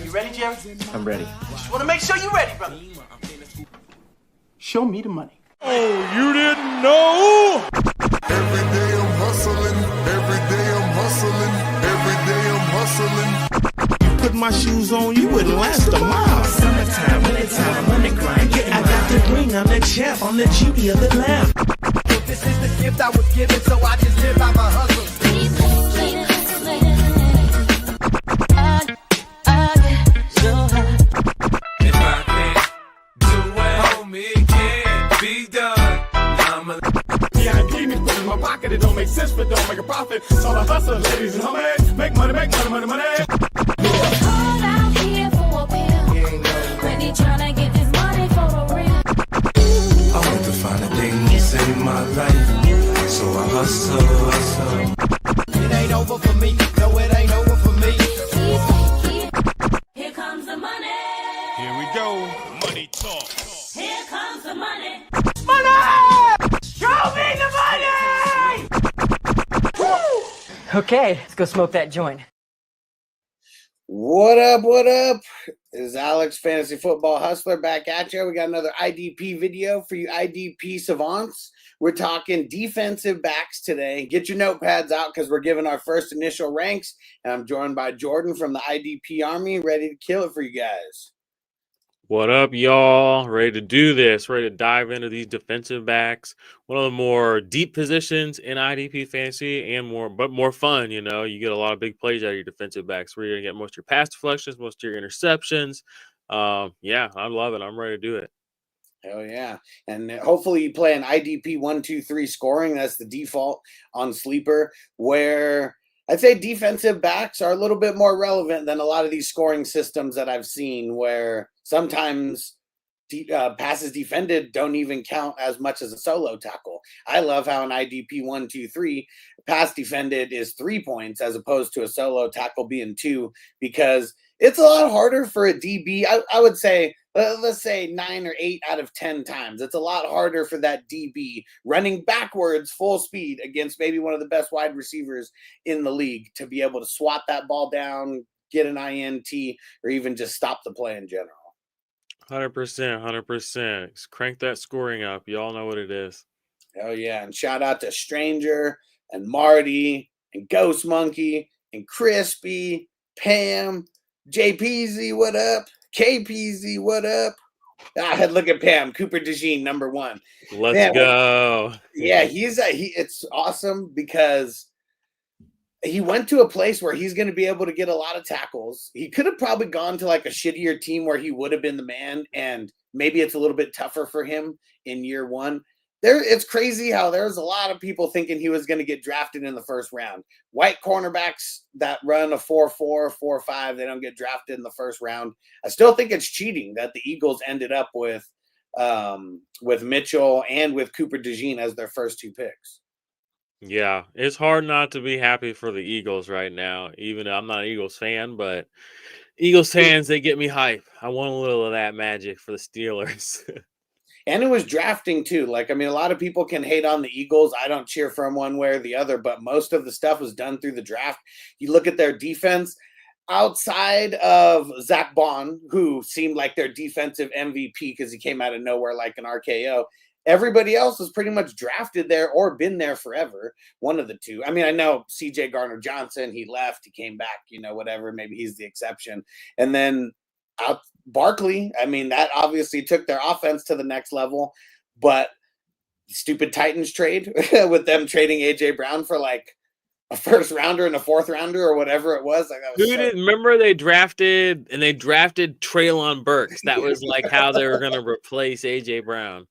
You ready, Jerry? I'm ready. Just want to make sure you're ready, brother. Show me the money. Oh, you didn't know? Every day I'm hustling. Every day I'm hustling. Every day I'm hustling. Put my shoes on, you wouldn't last a mile. Summertime, wintertime, I'm on the grind. Yeah, I got the ring, I'm the champ, I'm the genie of the lamp. This is the gift I was given, so I just live by my hustle. If I can't do it, homie, it can't be done. Yeah, I keep it in my pocket, it don't make sense, but don't make a profit. So I hustle, ladies and homies. Make money, money, money, money. Call out here for a pill. Really tryna get this money for the real. I want to find the things in my life, so I hustle. It ain't over for me. No, it ain't over for me. Here comes the money. Here we go. Money talk. Here comes the money. Show me the money! Okay, let's go smoke that joint. What up, what up? This is Alex, Fantasy Football Hustler, back at you. We got another IDP video for you IDP savants. We're talking defensive backs today. Get your notepads out because we're giving our first initial ranks. And I'm joined by Jordan from the IDP Army, ready to kill it for you guys. What up, y'all? Ready to do this, ready to dive into these defensive backs. One of the more deep positions in IDP fantasy and more fun, you know. You get a lot of big plays out of your defensive backs where you're going to get most of your pass deflections, most of your interceptions. Yeah, I love it. I'm ready to do it. Hell yeah. And hopefully you play an IDP 1, 2, 3 scoring. That's the default on Sleeper, where I'd say defensive backs are a little bit more relevant than a lot of these scoring systems that I've seen, where sometimes passes defended don't even count as much as a solo tackle. I love how an IDP 1, 2, 3 pass defended is 3 points as opposed to a solo tackle being 2, because it's a lot harder for a DB. I would say, let's say 9 or 8 out of 10 times. It's a lot harder for that DB running backwards full speed against maybe one of the best wide receivers in the league to be able to swat that ball down, get an INT, or even just stop the play in general. 100%, 100%. Crank that scoring up. Y'all know what it is. Oh, yeah. And shout out to Stranger and Marty and Ghost Monkey and Crispy, Pam, JPZ, what up? KPZ, what up? Look at Pam, Cooper DeJean, number 1. Let's go. Yeah, it's awesome because he went to a place where he's going to be able to get a lot of tackles. He could have probably gone to like a shittier team where he would have been the man, and maybe it's a little bit tougher for him in year 1. It's crazy how there's a lot of people thinking he was going to get drafted in the first round. White cornerbacks that run a 4.4, 4.5, they don't get drafted in the first round. I still think it's cheating that the Eagles ended up with Mitchell and with Cooper DeJean as their first 2 picks. Yeah, it's hard not to be happy for the Eagles right now. Even though I'm not an Eagles fan, but Eagles fans, they get me hype. I want a little of that magic for the Steelers. And it was drafting too. Like, I mean, a lot of people can hate on the Eagles. I don't cheer for them one way or the other, but most of the stuff was done through the draft. You look at their defense outside of Zach Bond, who seemed like their defensive MVP because he came out of nowhere like an RKO. Everybody else was pretty much drafted there or been there forever. One of the two. I mean, I know CJ Garner-Johnson, he left, he came back, you know, whatever. Maybe he's the exception. And then out Barkley, I mean, that obviously took their offense to the next level, but stupid Titans trade with them trading AJ Brown for like a first rounder and a fourth rounder or whatever it was. Like, that was Remember they drafted Treylon Burks. That was like how they were going to replace AJ Brown.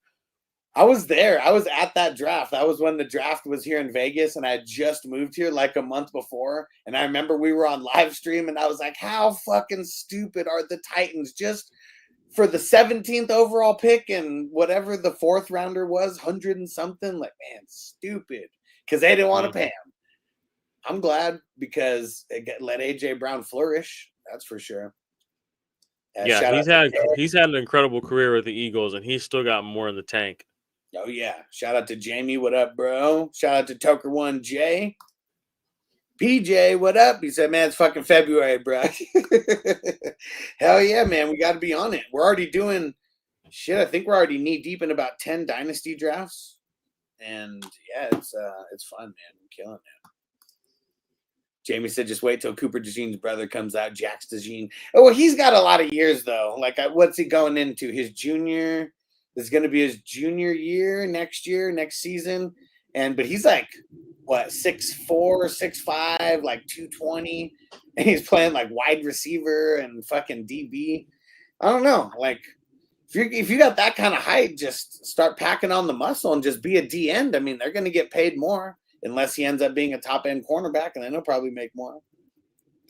I was there. I was at that draft. That was when the draft was here in Vegas, and I had just moved here like a month before. And I remember we were on live stream, and I was like, how fucking stupid are the Titans just for the 17th overall pick and whatever the fourth rounder was, 100 and something? Like, man, stupid, because they didn't want to pay him. I'm glad because it let AJ Brown flourish. That's for sure. Yeah, he's had an incredible career with the Eagles, and he's still got more in the tank. Oh, yeah. Shout out to Jamie. What up, bro? Shout out to Toker1J. PJ, what up? He said, man, it's fucking February, bro. Hell yeah, man. We got to be on it. We're already doing shit. I think we're already knee deep in about 10 dynasty drafts. And yeah, it's fun, man. I'm killing it. Jamie said, just wait till Cooper DeJean's brother comes out, Jax DeJean. Oh, well, he's got a lot of years, though. Like, what's he going into? His junior? This is going to be his junior year, next season. But he's like, what, 6'4", 6'5", like 220. And he's playing like wide receiver and fucking DB. I don't know. Like, if you got that kind of height, just start packing on the muscle and just be a D end. I mean, they're going to get paid more. Unless he ends up being a top-end cornerback, and then he'll probably make more.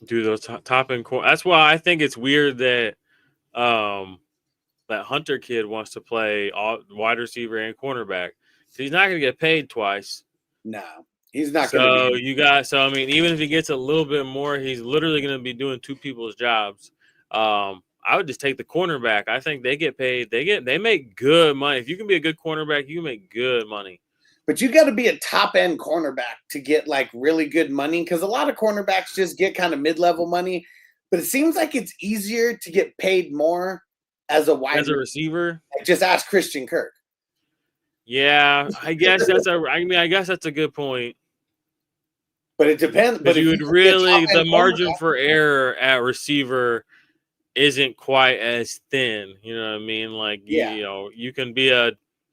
Dude, those top-end corner. That's why I think it's weird that that Hunter kid wants to play wide receiver and cornerback. So he's not going to get paid twice. No, he's not going to. So I mean, even if he gets a little bit more, he's literally going to be doing two people's jobs. I would just take the cornerback. I think they get paid. They make good money. If you can be a good cornerback, you can make good money. But you got to be a top-end cornerback to get, like, really good money because a lot of cornerbacks just get kind of mid-level money. But it seems like it's easier to get paid more as a receiver. Just ask Christian Kirk. Yeah, I guess that's a good point. But it depends. But you would really the margin for error at receiver isn't quite as thin. You know what I mean? Like you can be a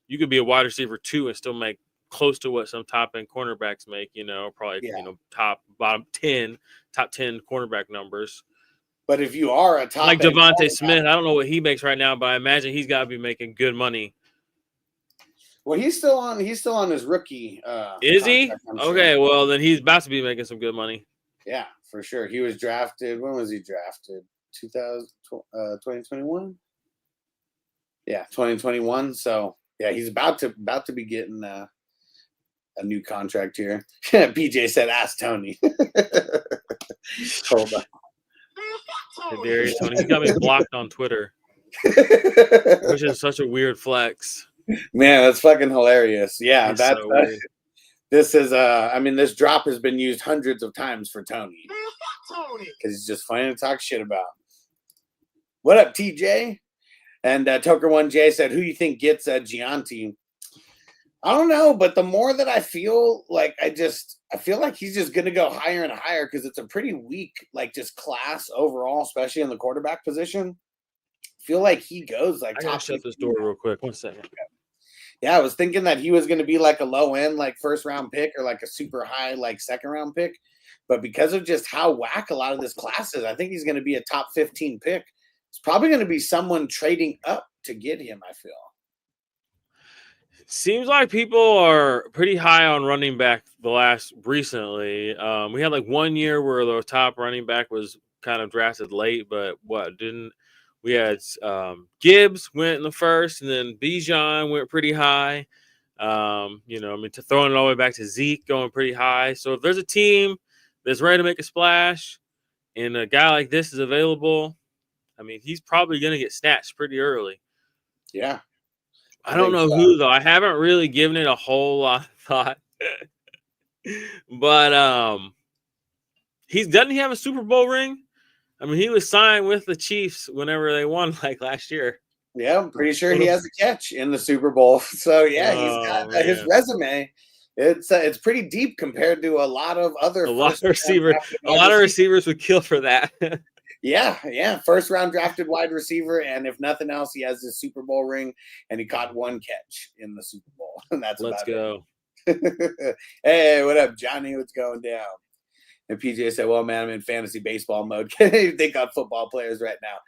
wide receiver too and still make close to what some top end cornerbacks make, probably top 10 cornerback numbers. But if you are a top like Devontae Smith, I don't know what he makes right now, but I imagine he's got to be making good money. Well, he's still on his rookie. Is he? Okay, well then he's about to be making some good money. Yeah, for sure. He was drafted. When was he drafted? 2021. Yeah, 2021. So yeah, he's about to be getting a new contract here. PJ said, "Ask Tony." Hold on. Hey, Darius, Tony, he got me blocked on Twitter, which is such a weird flex. Man, that's fucking hilarious. Yeah, that's so weird. This is I mean, this drop has been used hundreds of times for Tony because he's just funny to talk shit about. What up, TJ? And Toker1J said, "Who you think gets Gianti?" I don't know, but the more that I feel like I feel like he's just going to go higher and higher because it's a pretty weak, like just class overall, especially in the quarterback position. I feel like he goes like I gotta shut this door real quick. 1 second. Yeah, I was thinking that he was going to be like a low end, like first round pick or like a super high, like second round pick. But because of just how whack a lot of this class is, I think he's going to be a top 15 pick. It's probably going to be someone trading up to get him, I feel. Seems like people are pretty high on running back recently. We had like 1 year where the top running back was kind of drafted late, but we had Gibbs went in the first, and then Bijan went pretty high. Throwing it all the way back to Zeke going pretty high. So if there's a team that's ready to make a splash and a guy like this is available, I mean, he's probably going to get snatched pretty early. Yeah. I don't know who, though. I haven't really given it a whole lot of thought. But doesn't he have a Super Bowl ring? I mean, he was signed with the Chiefs whenever they won, like last year. Yeah, I'm pretty sure he has a catch in the Super Bowl. So yeah, he's got his resume. It's pretty deep compared to a lot of other. A lot of receivers would kill for that. Yeah. First round drafted wide receiver, and if nothing else, he has his Super Bowl ring, and he caught one catch in the Super Bowl, and that's Let's go. Hey, what up, Johnny? What's going down? And PJ said, "Well, man, I'm in fantasy baseball mode. Can't even think on football players right now."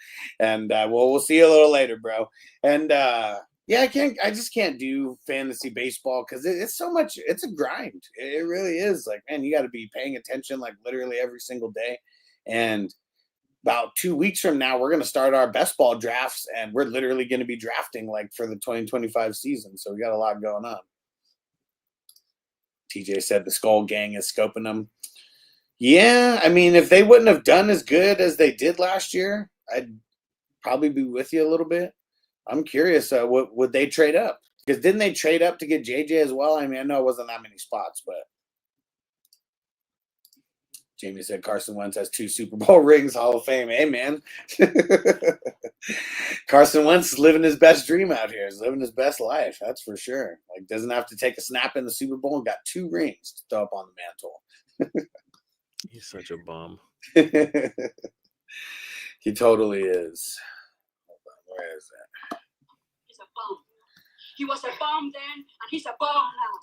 And we'll see you a little later, bro. And I just can't do fantasy baseball because it's so much. It's a grind. It really is. Like, man, you got to be paying attention like literally every single day, and about 2 weeks from now, we're going to start our best ball drafts, and we're literally going to be drafting like for the 2025 season. So we got a lot going on. TJ said the Skull Gang is scoping them. Yeah, I mean, if they wouldn't have done as good as they did last year, I'd probably be with you a little bit. I'm curious, would they trade up? Because didn't they trade up to get JJ as well? I mean, I know it wasn't that many spots, but Jamie said Carson Wentz has 2 Super Bowl rings, Hall of Fame. Hey, man. Carson Wentz is living his best dream out here. He's living his best life. That's for sure. Like, doesn't have to take a snap in the Super Bowl and got 2 rings to throw up on the mantle. He's such a bum. He totally is. Hold on, where is that? He's a bum. He was a bum then, and he's a bum now.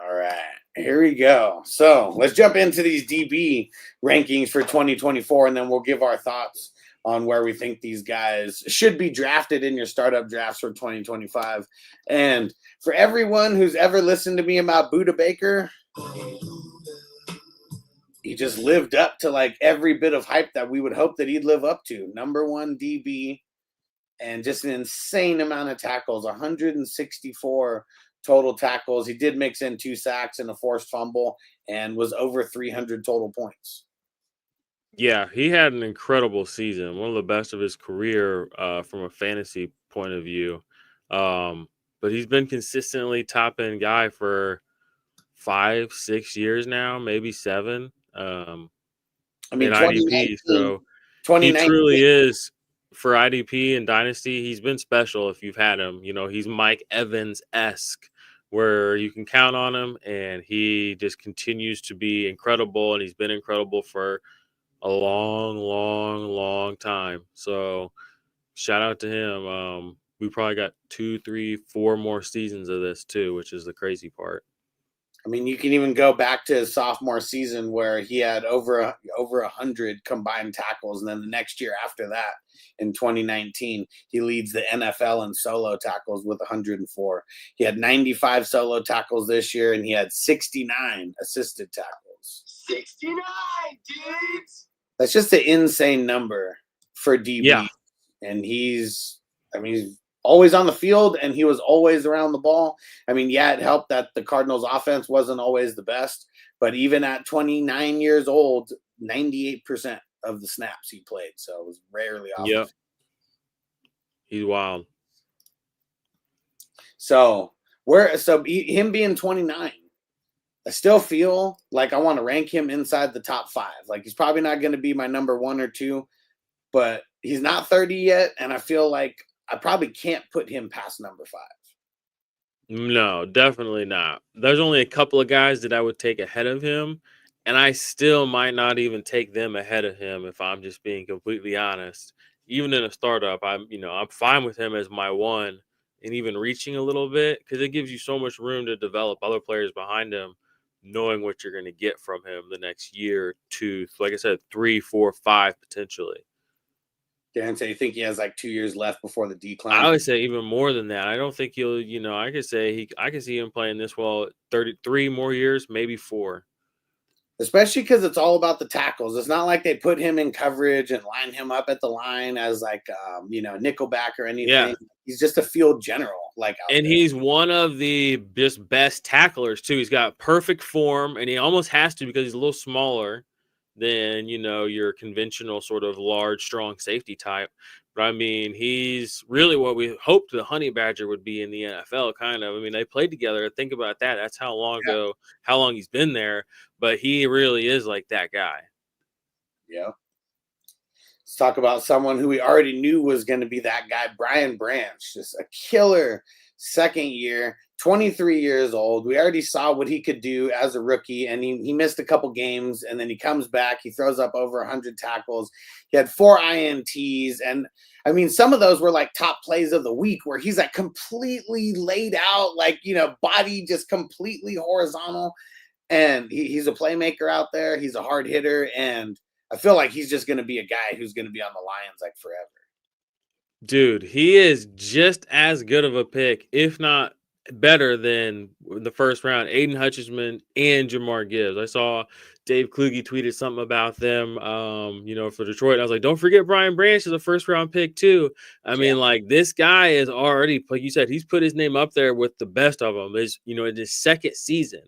All right, here we go. So let's jump into these DB rankings for 2024, and then we'll give our thoughts on where we think these guys should be drafted in your startup drafts for 2025. And for everyone who's ever listened to me about Buda Baker, he just lived up to like every bit of hype that we would hope that he'd live up to. Number 1 DB and just an insane amount of tackles, 164 total tackles. He did mix in 2 sacks and a forced fumble and was over 300 total points. Yeah, he had an incredible season, one of the best of his career from a fantasy point of view. But he's been consistently top end guy for 5-6 years now, maybe 7. I mean, in IDP, so he truly is for IDP and Dynasty. He's been special if you've had him. You know, he's Mike Evans-esque, where you can count on him, and he just continues to be incredible, and he's been incredible for a long time. So shout out to him. We probably got 2, 3, 4 more seasons of this too, which is the crazy part. I mean, you can even go back to his sophomore season where he had over 100 combined tackles. And then the next year after that, in 2019, he leads the NFL in solo tackles with 104. He had 95 solo tackles this year, and he had 69 assisted tackles. 69, dudes! That's just an insane number for DB. Yeah. And he's always on the field, and he was always around the ball. I mean, yeah, it helped that the Cardinals' offense wasn't always the best, but even at 29 years old, 98% of the snaps he played, so it was rarely off. Yep. He's wild. So him being 29, I still feel like I want to rank him inside the top 5. Like, he's probably not going to be my number 1 or 2, but he's not 30 yet, and I feel like I probably can't put him past number 5. No, definitely not. There's only a couple of guys that I would take ahead of him, and I still might not even take them ahead of him if I'm just being completely honest. Even in a startup, I'm fine with him as my 1 and even reaching a little bit, because it gives you so much room to develop other players behind him, knowing what you're going to get from him the next year, 2, like I said, 3, 4, 5 potentially. Dan, so you think he has like 2 years left before the decline? I would say even more than that. I don't think he'll, I could say I could see him playing this well 33 more years, maybe 4. Especially because it's all about the tackles. It's not like they put him in coverage and line him up at the line as like, nickelback or anything. Yeah. He's just a field general. And he's one of the just best tacklers too. He's got perfect form, and he almost has to because he's a little smaller than, your conventional sort of large, strong safety type. But I mean, he's really what we hoped the Honey Badger would be in the NFL, kind of. I mean, they played together. Think about that. That's how long ago, how long he's been there. But he really is like that guy. Yeah. Let's talk about someone who we already knew was going to be that guy, Brian Branch. Just a killer second year, 23 years old. We already saw what he could do as a rookie, and he missed a couple games, and then he comes back. He throws up over 100 tackles. He had 4 INTs, and I mean, some of those were like top plays of the week where he's like completely laid out, like, body just completely horizontal, and he's a playmaker out there. He's a hard hitter, and I feel like he's just going to be a guy who's going to be on the Lions like forever. Dude, he is just as good of a pick, if not better than the first round, Aiden Hutchinson and Jamar Gibbs. I saw Dave Kluge tweeted something about them, for Detroit. And I was like, don't forget Brian Branch is a first round pick too. I mean, like, this guy is already, like you said, he's put his name up there with the best of them. Is in his second season,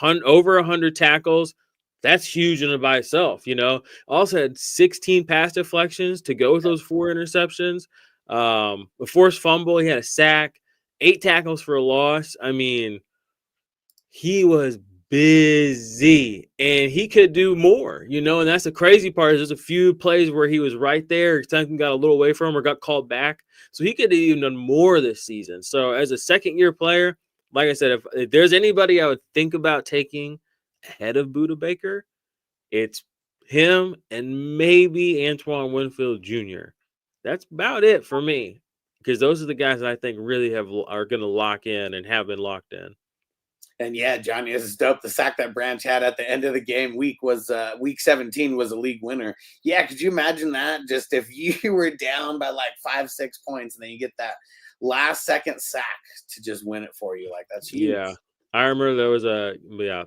over 100 tackles. That's huge in and by itself. Also had 16 pass deflections to go with those 4 interceptions. A forced fumble. He had a sack. 8 tackles for a loss. I mean, he was busy, and he could do more, and that's the crazy part. Is there's a few plays where he was right there, something got a little away from him or got called back, so he could have even done more this season. So as a second-year player, like I said, if there's anybody I would think about taking ahead of Buda Baker, it's him and maybe Antoine Winfield Jr. That's about it for me, because those are the guys that I think really are going to lock in and have been locked in. And yeah, Johnny, this is dope. The sack that Branch had at the end of the game, week 17 was a league winner. Yeah, could you imagine that? Just if you were down by like 5-6 points and then you get that last second sack to just win it for you, like that's huge. Yeah, I remember there was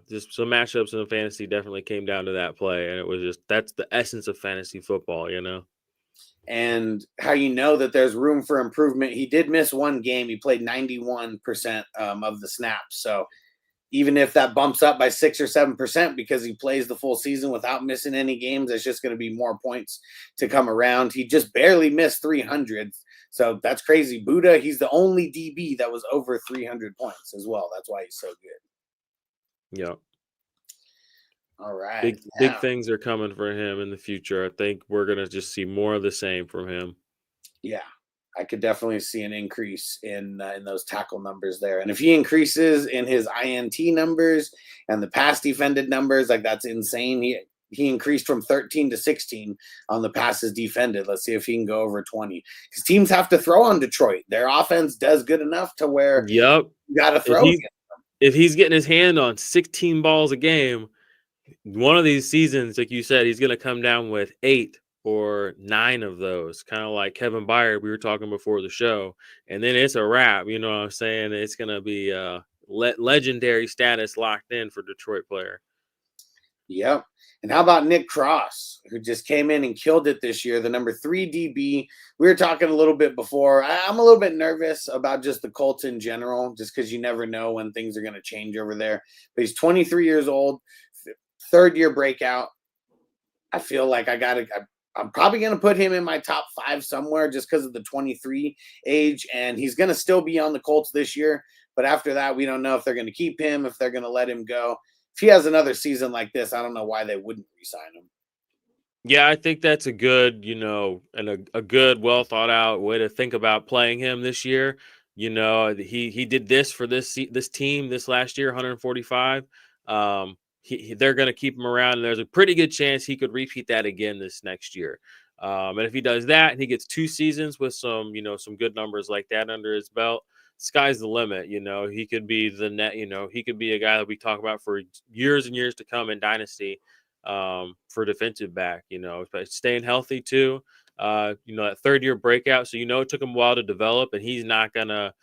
just some matchups in the fantasy definitely came down to that play, and it was just that's the essence of fantasy football, And how that there's room for improvement. He did miss one game. He played 91% of the snaps. So even if that bumps up by 6 or 7% because he plays the full season without missing any games, it's just going to be more points to come around. He just barely missed 300. So that's crazy. Buda, he's the only DB that was over 300 points as well. That's why he's so good. Yeah. All right. Big things are coming for him in the future. I think we're going to just see more of the same from him. Yeah. I could definitely see an increase in those tackle numbers there. And if he increases in his INT numbers and the pass defended numbers, like that's insane. He increased from 13 to 16 on the passes defended. Let's see if he can go over 20. Because teams have to throw on Detroit. Their offense does good enough to where you got to throw. If he's getting his hand on 16 balls a game, one of these seasons, like you said, he's going to come down with 8 or 9 of those, kind of like Kevin Byard we were talking before the show, and then it's a wrap. You know what I'm saying? It's going to be legendary status locked in for Detroit player. Yep. And how about Nick Cross, who just came in and killed it this year, the number 3 DB? We were talking a little bit before. I'm a little bit nervous about just the Colts in general, just because you never know when things are going to change over there. But he's 23 years old, third-year breakout. I feel like I'm probably going to put him in my top 5 somewhere just because of the 23 age, and he's going to still be on the Colts this year. But after that, we don't know if they're going to keep him, if they're going to let him go. If he has another season like this, I don't know why they wouldn't re-sign him. Yeah, I think that's a good, and a good, well thought out way to think about playing him this year. He did this for this team this last year, 145. They're going to keep him around, and there's a pretty good chance he could repeat that again this next year. And if he does that and he gets 2 seasons with some good numbers like that under his belt, sky's the limit. He could be he could be a guy that we talk about for years and years to come in Dynasty for defensive back, but staying healthy too. That third-year breakout. So, it took him a while to develop, and he's not going to,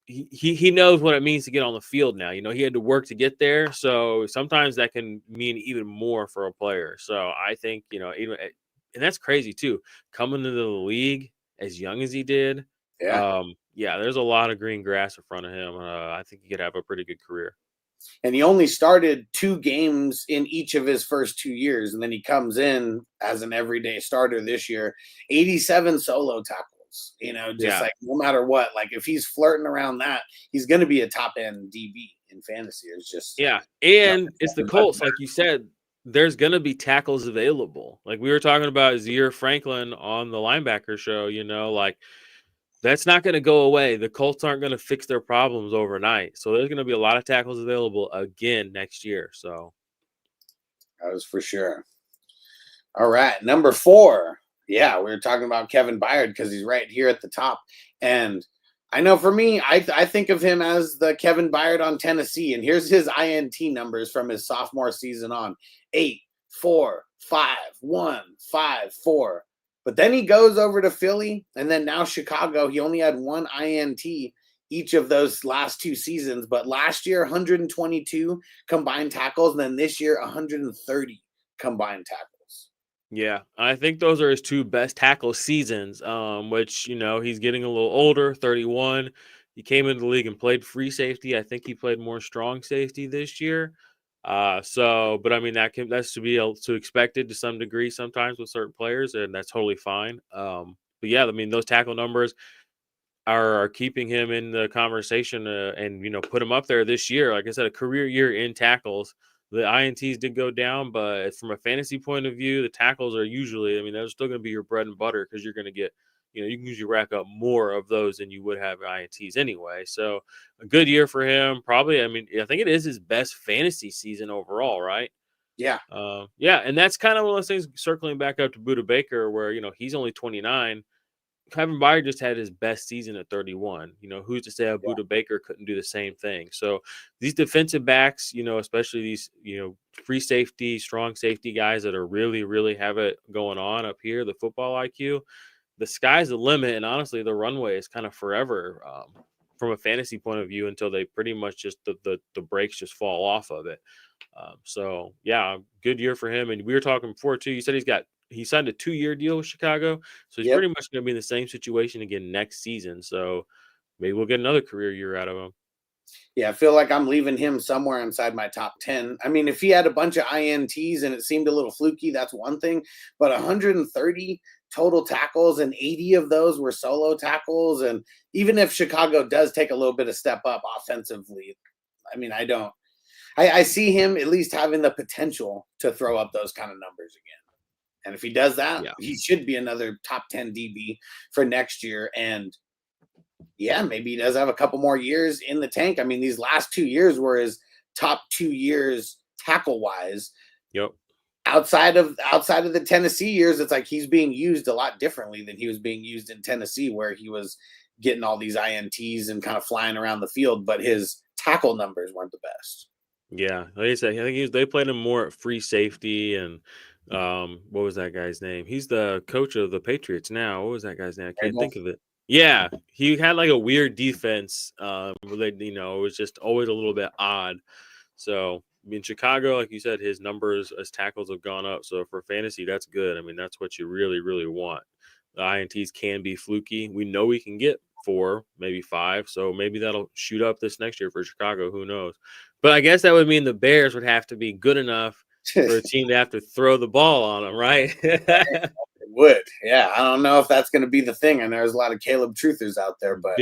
he knows what it means to get on the field now. He had to work to get there. So sometimes that can mean even more for a player. So I think, even, and that's crazy too, coming into the league as young as he did. Yeah. There's a lot of green grass in front of him. I think he could have a pretty good career. And he only started 2 games in each of his first 2 years. And then he comes in as an everyday starter this year, 87 solo tackles. Like no matter what, like if he's flirting around that, he's going to be a top end DB in fantasy. It's just, and it's the Colts, like you said, there's going to be tackles available. Like we were talking about Zaire Franklin on the linebacker show, like that's not going to go away. The Colts aren't going to fix their problems overnight. So there's going to be a lot of tackles available again next year. So that was for sure. All right. Number 4. Yeah, we were talking about Kevin Byard because he's right here at the top. And I know for me, I think of him as the Kevin Byard on Tennessee. And here's his INT numbers from his sophomore season on: 8, 4, 5, 1, 5, 4. But then he goes over to Philly and then now Chicago. He only had 1 INT each of those last 2 seasons. But last year, 122 combined tackles. And then this year, 130 combined tackles. Yeah, I think those are his 2 best tackle seasons, which, he's getting a little older, 31. He came into the league and played free safety. I think he played more strong safety this year. But I mean, that's to be expected to some degree sometimes with certain players, and that's totally fine. But yeah, I mean, those tackle numbers, are keeping him in the conversation and put him up there this year. Like I said, a career year in tackles. The INTs did go down, but from a fantasy point of view, the tackles are usually, I mean, they're still going to be your bread and butter because you're going to get, you can usually rack up more of those than you would have INTs anyway. So a good year for him. Probably, I mean, I think it is his best fantasy season overall, right? Yeah. Yeah. And that's kind of one of those things circling back up to Buda Baker where, he's only 29. Kevin Byard just had his best season at 31. Who's to say Buda Baker couldn't do the same thing? So these defensive backs, especially these, free safety, strong safety guys that are really, really have it going on up here, the football IQ, the sky's the limit. And honestly, the runway is kind of forever from a fantasy point of view until they pretty much just the brakes just fall off of it. So yeah, good year for him. And we were talking before too. You said he signed a 2-year deal with Chicago, so he's pretty much going to be in the same situation again next season. So maybe we'll get another career year out of him. Yeah, I feel like I'm leaving him somewhere inside my top 10. I mean, if he had a bunch of INTs and it seemed a little fluky, that's one thing. But 130 total tackles and 80 of those were solo tackles. And even if Chicago does take a little bit of step up offensively, I mean, I see him at least having the potential to throw up those kind of numbers again. And if he does that, he should be another top 10 DB for next year. And yeah, maybe he does have a couple more years in the tank. I mean, these last 2 years were his top 2 years tackle wise. Yep. Outside of the Tennessee years, it's like he's being used a lot differently than he was being used in Tennessee, where he was getting all these INTs and kind of flying around the field, but his tackle numbers weren't the best. Yeah, like I said, I think they played him more at free safety and what was that guy's name? He's the coach of the Patriots now. What was that guy's name? I can't think of it. Yeah, he had like a weird defense. Where they, it was just always a little bit odd. So in Chicago, like you said, his numbers as tackles have gone up. So for fantasy, that's good. I mean, that's what you really, really want. The INTs can be fluky. We know we can get 4, maybe 5. So maybe that'll shoot up this next year for Chicago. Who knows? But I guess that would mean the Bears would have to be good enough for a team to have to throw the ball on them, right? It would. Yeah. I don't know if that's going to be the thing. And there's a lot of Caleb truthers out there, but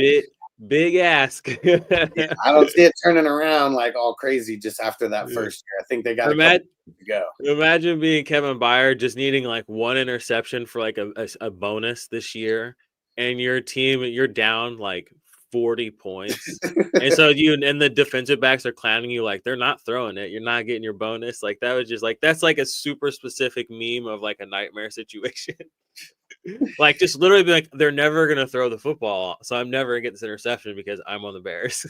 big ask. I don't see it turning around like all crazy just after that first year. I think they got to go. Imagine being Kevin Byard just needing like 1 interception for like a bonus this year, and your team, you're down like 40 points. And so and the defensive backs are clowning you like they're not throwing it. You're not getting your bonus. Like that was just like, that's like a super specific meme of like a nightmare situation. Like just literally be like, they're never going to throw the football. So I'm never going to get this interception because I'm on the Bears.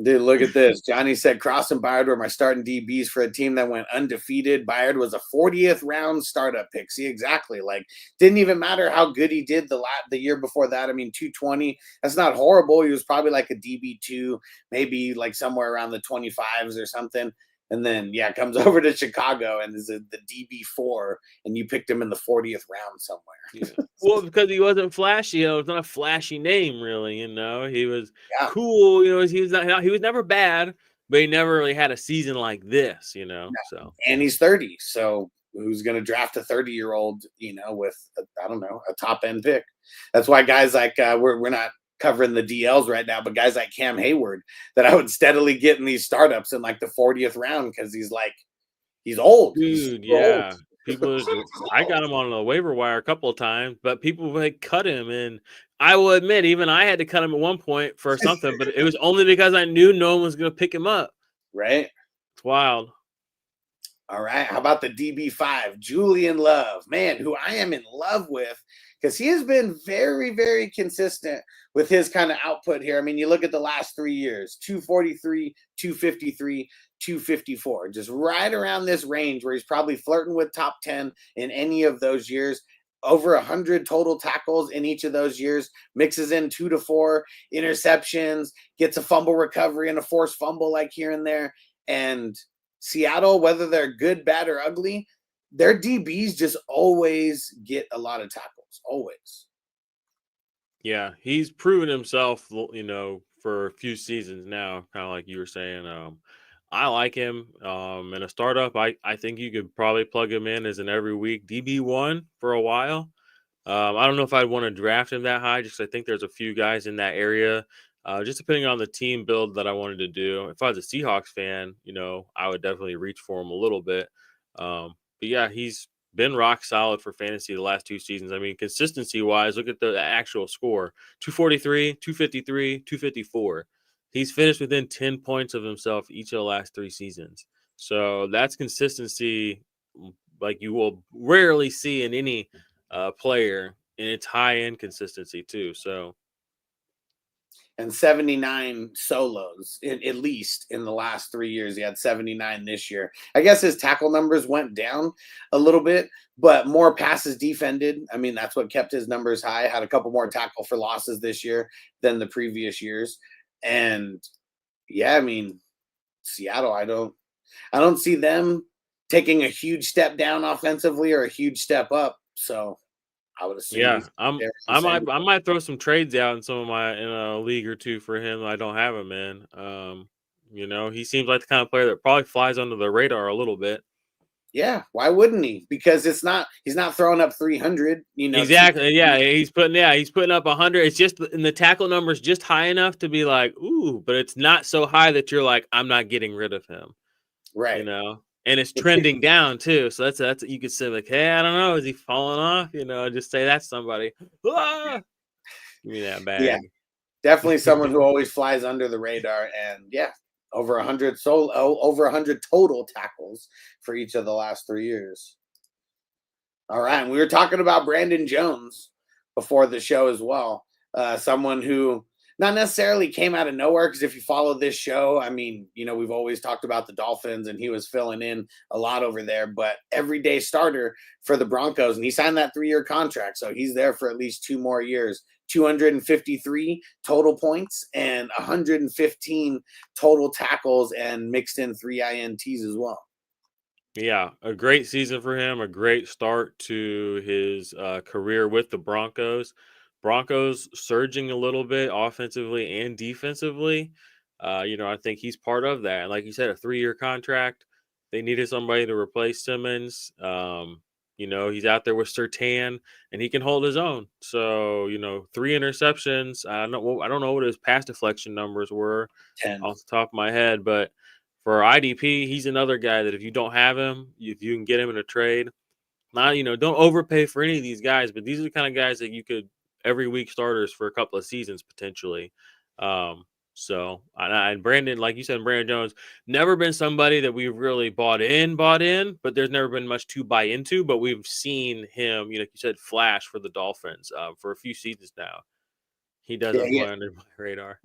Dude, look at this. Johnny said Cross and Byard were my starting DBs for a team that went undefeated. Byard was a 40th round startup pick. See, exactly. Like, didn't even matter how good he did the year before that. I mean, 220. That's not horrible. He was probably like a DB2, maybe like somewhere around the 25s or something. And then, comes over to Chicago and is the DB4, and you picked him in the 40th round somewhere. Yeah. Well, because he wasn't flashy. It's not a flashy name, really. He was cool. He was never bad, but he never really had a season like this. No. So, and he's 30. So who's going to draft a 30-year-old? With a top end pick? That's why guys like we're not covering the DLs right now, but guys like Cam Hayward that I would steadily get in these startups in like the 40th round because he's old. Dude, yeah. Old. I got him on the waiver wire a couple of times, but people like cut him, and I will admit, even I had to cut him at one point for something, but it was only because I knew no one was going to pick him up. Right? It's wild. All right. How about the DB5, Julian Love, man, who I am in love with because he has been very, very consistent with his kind of output here. I mean, you look at the last 3 years, 243, 253, 254, just right around this range where he's probably flirting with top 10 in any of those years. Over 100 total tackles in each of those years, mixes in 2 to 4 interceptions, gets a fumble recovery and a forced fumble like here and there. And Seattle, whether they're good, bad, or ugly, their DBs just always get a lot of tackles, always. Yeah, he's proven himself, for a few seasons now, kind of like you were saying. I like him. In a startup, I think you could probably plug him in as an every week DB1 for a while. I don't know if I'd want to draft him that high, just 'cause I think there's a few guys in that area. Just depending on the team build that I wanted to do. If I was a Seahawks fan, I would definitely reach for him a little bit. But yeah, he's been rock solid for fantasy the last 2 seasons. I mean, consistency wise, look at the actual score: 243, 253, 254. He's finished within 10 points of himself each of the last 3 seasons. So that's consistency like you will rarely see in any player, and it's high end consistency too. So And 79 solos, at least in the last 3 years. He had 79 this year. I guess his tackle numbers went down a little bit, but more passes defended. I mean, that's what kept his numbers high. Had a couple more tackle for losses this year than the previous years. And yeah, I mean, Seattle, I don't see them taking a huge step down offensively or a huge step up. So I would assume. yeah, I might throw some trades out in in a league or two for him. I don't have him in. He seems like the kind of player that probably flies under the radar a little bit. Yeah, why wouldn't he? Because he's not throwing up 300. Exactly. Yeah, he's putting up 100. It's just in the tackle numbers just high enough to be like, ooh, but it's not so high that you're like, I'm not getting rid of him. Right. And it's trending down too. So that's you could say like, hey, I don't know, is he falling off? Just say that's somebody. Ah! Give me that bag. Yeah, definitely someone who always flies under the radar. And yeah, over 100 total tackles for each of the last 3 years. All right, and we were talking about Brandon Jones before the show as well. Someone who not necessarily came out of nowhere, because if you follow this show, I mean, we've always talked about the Dolphins, and he was filling in a lot over there, but everyday starter for the Broncos, and he signed that 3-year contract, so he's there for at least 2 more years. 253 total points and 115 total tackles, and mixed in 3 INTs as well. Yeah, a great season for him, a great start to his career with the Broncos. Broncos surging a little bit offensively and defensively. I think he's part of that. And like you said, a 3-year contract. They needed somebody to replace Simmons. He's out there with Surtain, and he can hold his own. So, 3 interceptions. I don't know what his pass deflection numbers were 10 off the top of my head, but for IDP, he's another guy that if you don't have him, if you can get him in a trade, don't overpay for any of these guys, but these are the kind of guys that you could every week starters for a couple of seasons potentially. And Brandon, like you said, Brandon Jones, never been somebody that we've really bought in, but there's never been much to buy into. But we've seen him, like you said, flash for the Dolphins for a few seasons now. He doesn't fly under my radar.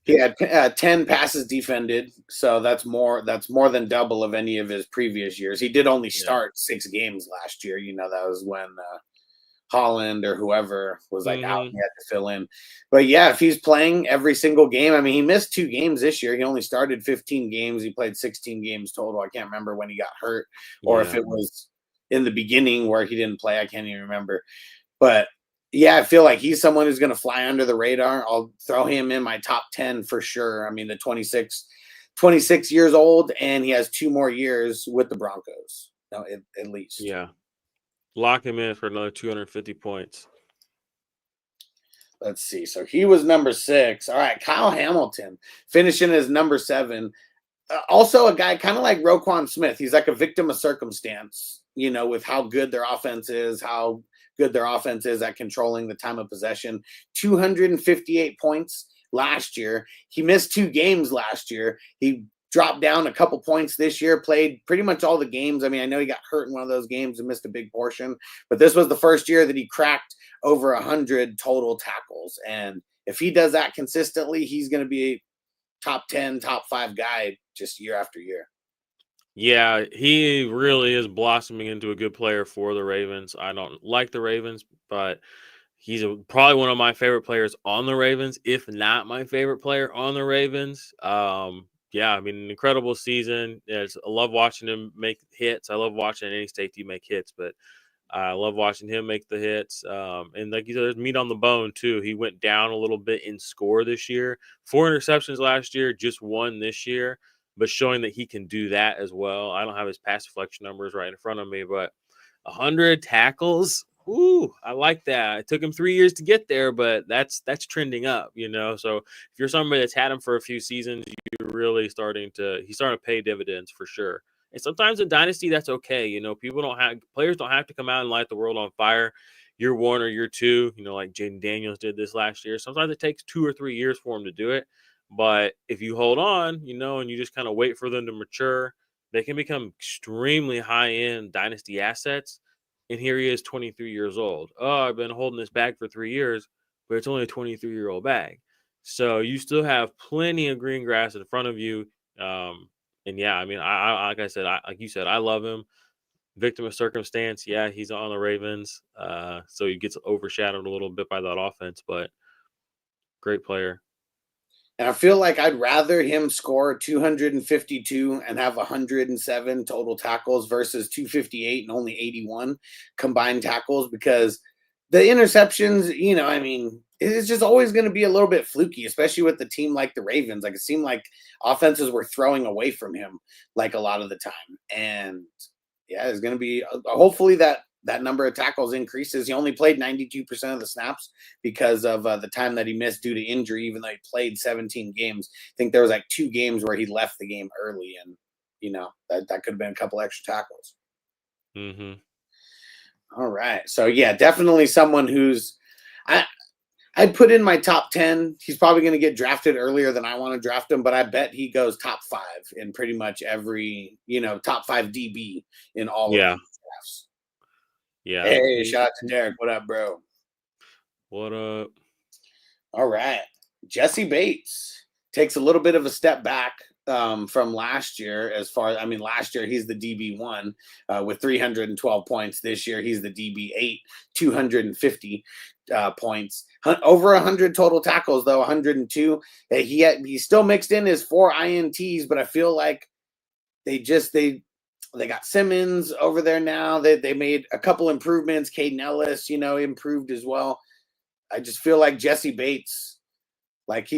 He had 10 passes defended, so that's more than double of any of his previous years. He did only start 6 games last year. That was when Holland or whoever was out, and he had to fill in. But yeah, if he's playing every single game, I mean, he missed 2 games this year. He only started 15 games. He played 16 games total. I can't remember when he got hurt, or if it was in the beginning where he didn't play. I can't even remember. But yeah, I feel like he's someone who's going to fly under the radar. I'll throw him in my top 10 for sure. I mean, the 26 years old, and he has 2 more years with the Broncos, at least. Yeah. Lock him in for another 250 points. Let's see. So he was number 6. All right, Kyle Hamilton finishing as number 7. Also a guy kind of like Roquan Smith. He's like a victim of circumstance, with how good their offense is, at controlling the time of possession. 258 points last year. He missed 2 games last year. He dropped down a couple points this year, played pretty much all the games. I mean, I know he got hurt in one of those games and missed a big portion, but this was the first year that he cracked over 100 total tackles. And if he does that consistently, he's going to be a top 10, top 5 guy just year after year. Yeah, he really is blossoming into a good player for the Ravens. I don't like the Ravens, but he's probably one of my favorite players on the Ravens, if not my favorite player on the Ravens. Yeah, I mean, an incredible season. I love watching him make hits. I love watching any safety make hits, but I love watching him make the hits. And like you said, there's meat on the bone, too. He went down a little bit in score this year. 4 interceptions last year, just 1 this year, but showing that he can do that as well. I don't have his pass deflection numbers right in front of me, but 100 tackles, Ooh, I like that. It took him 3 years to get there, but that's trending up, you know. So if you're somebody that's had him for a few seasons, you're really he's starting to pay dividends for sure. And sometimes in dynasty, that's okay. You know, players don't have to come out and light the world on fire year one or year two, you know, like Jaden Daniels did this last year. Sometimes it takes 2 or 3 years for him to do it. But if you hold on, you know, and you just kind of wait for them to mature, they can become extremely high end dynasty assets. And here he is, 23 years old. Oh, I've been holding this bag for 3 years, but it's only a 23-year-old bag. So you still have plenty of green grass in front of you. And yeah, I mean, like I said, like you said, I love him. Victim of circumstance. Yeah, he's on the Ravens. So he gets overshadowed a little bit by that offense, but great player. And I feel like I'd rather him score 252 and have 107 total tackles versus 258 and only 81 combined tackles, because the interceptions, you know, I mean, it's just always going to be a little bit fluky, especially with the team like the Ravens. Like, it seemed like offenses were throwing away from him like a lot of the time. And yeah, it's going to be hopefully that number of tackles increases. He only played 92% of the snaps because of the time that he missed due to injury, even though he played 17 games. I think there was like 2 games where he left the game early, and, you know, that could have been a couple extra tackles. Mm-hmm. All right. So, yeah, definitely someone who's I'd put in my top 10. He's probably going to get drafted earlier than I want to draft him, but I bet he goes top 5 in pretty much every, you know, top 5 DB in all of these drafts. Yeah. Hey, shout out to Derek. What up, bro? What up? All right. Jesse Bates takes a little bit of a step back from last year. Last year he's the DB1 with 312 points. This year he's the DB8, 250 points. Over 100 total tackles, though, 102. He still mixed in his 4 INTs, but I feel like they got Simmons over there now. They made a couple improvements. Caden Ellis, you know, improved as well. I just feel like Jesse Bates, like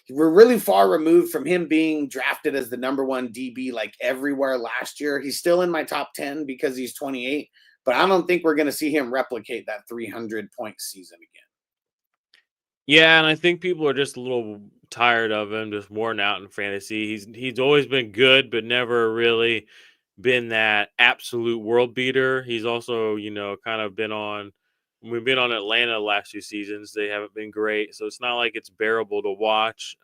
we're really far removed from him being drafted as the number 1 DB like everywhere last year. He's still in my top 10 because he's 28, but I don't think we're going to see him replicate that 300-point season again. Yeah, and I think people are just a little tired of him, just worn out in fantasy. He's always been good, but never really been that absolute world beater. He's also, you know, kind of we've been on Atlanta the last 2 seasons. They haven't been great, so it's not like it's bearable to watch.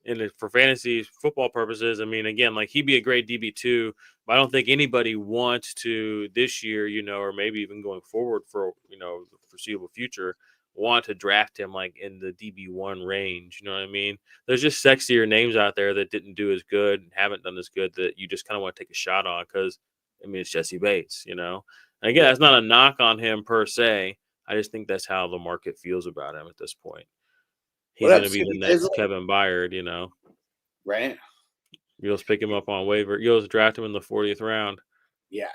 And for fantasy football purposes, I mean, again, like, he'd be a great DB2, but I don't think anybody wants to this year, you know, or maybe even going forward for, you know, the foreseeable future, want to draft him like in the DB1 range. You know what I mean? There's just sexier names out there that didn't do as good and haven't done as good that you just kind of want to take a shot on because, I mean, it's Jesse Bates, you know? And again, that's not a knock on him per se. I just think that's how the market feels about him at this point. He's going to be the next Kevin Byard, you know? Right. You'll just pick him up on waiver. You'll just draft him in the 40th round. Yeah.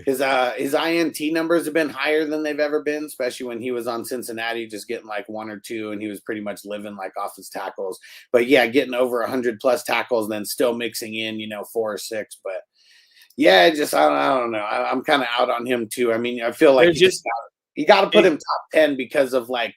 His INT numbers have been higher than they've ever been, especially when he was on Cincinnati, just getting like 1 or 2, and he was pretty much living like off his tackles. But yeah, getting over 100 plus tackles, and then still mixing in, you know, 4 or 6. But yeah, I don't know. I'm kind of out on him too. I mean, I feel like you got to put him top 10 because of like.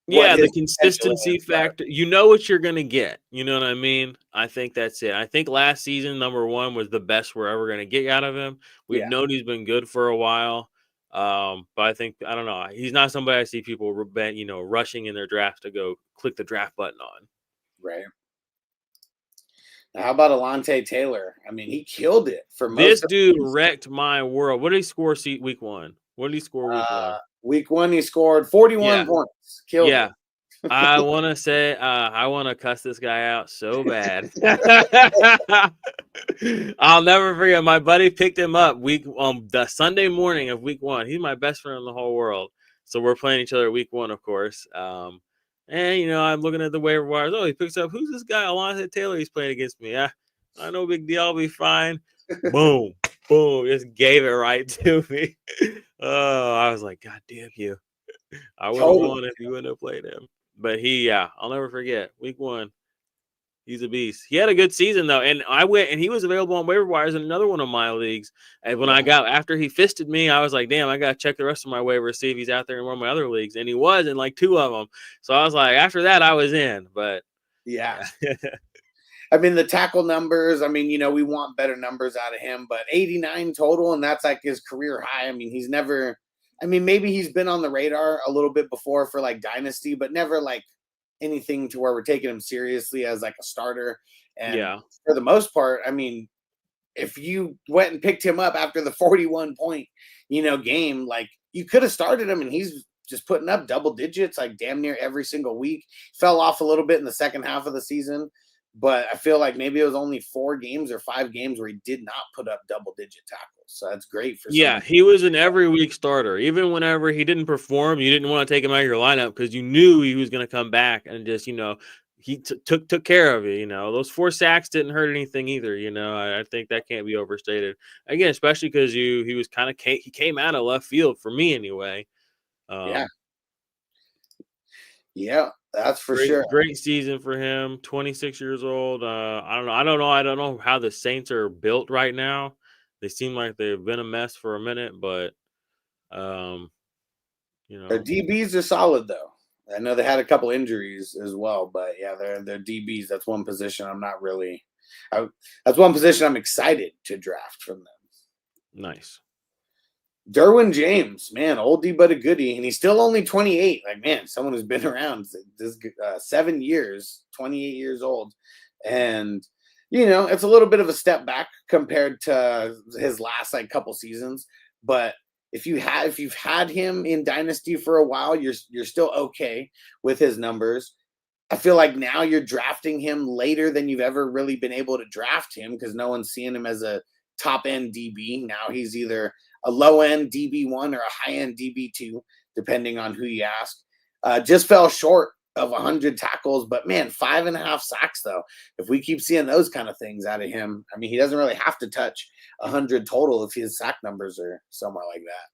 Yeah, the consistency factor. You know what you're going to get. You know what I mean? I think that's it. I think last season, number 1 was the best we're ever going to get out of him. We've known he's been good for a while. But I don't know. He's not somebody I see people, you know, rushing in their draft to go click the draft button on. Right. Now, how about Alontae Taylor? I mean, he killed it for most. This dude wrecked my world. What did he score week 1? What did he score week 1? Week 1, he scored 41 points. Killed it. I want to say, I want to cuss this guy out so bad. I'll never forget. My buddy picked him up the Sunday morning of week 1. He's my best friend in the whole world. So we're playing each other week 1, of course. And, you know, I'm looking at the waiver wires. Oh, he picks up, who's this guy? Alontae Taylor. He's playing against me. Yeah, no big deal. I'll be fine. Boom. Boom. Just gave it right to me. Oh, I was like, God damn you. I would have won if you wouldn't have played him. But I'll never forget. Week 1. He's a beast. He had a good season though, and I went and he was available on waiver wires in another one of my leagues. And when I got after he fisted me, I was like, damn, I gotta check the rest of my waivers, see if he's out there in one of my other leagues, and he was in like 2 of them. So I was like, after that, I was in. But yeah. I mean, the tackle numbers. I mean, we want better numbers out of him, but 89 total, and that's like his career high. I mean, he's never. I mean, maybe he's been on the radar a little bit before for like dynasty, but never like anything to where we're taking him seriously as like a starter. And for the most part, I mean, if you went and picked him up after the 41 point, game, like you could have started him and he's just putting up double digits, like damn near every single week. Fell off a little bit in the second half of the season, but I feel like maybe it was only 4 games or 5 games where he did not put up double digit tackles. So that's great for yeah, he was an every week starter. Even whenever he didn't perform, you didn't want to take him out of your lineup because you knew he was going to come back and just, he took care of it. Those 4 sacks didn't hurt anything either. I think that can't be overstated. Again, especially because he was kind of he came out of left field for me anyway. Yeah, that's for sure. Great season for him. 26 years old. I don't know how the Saints are built right now. They seem like they've been a mess for a minute, but their DBs are solid though. I know they had a couple injuries as well, but yeah, they're DBs. That's one position I'm not really. That's one position I'm excited to draft from them. Nice. Derwin James, man, oldie but a goodie, and he's still only 28. Like, man, someone who's been around this 7 years, 28 years old, and it's a little bit of a step back compared to his last like couple seasons. But if you've had him in Dynasty for a while, you're still okay with his numbers. I feel like now you're drafting him later than you've ever really been able to draft him because no one's seeing him as a top end DB. Now he's either a low end DB1 or a high end DB2, depending on who you ask. Just fell short of 100 tackles, but man, 5.5 sacks though. If we keep seeing those kind of things out of him, I mean, he doesn't really have to touch 100 total if his sack numbers are somewhere like that.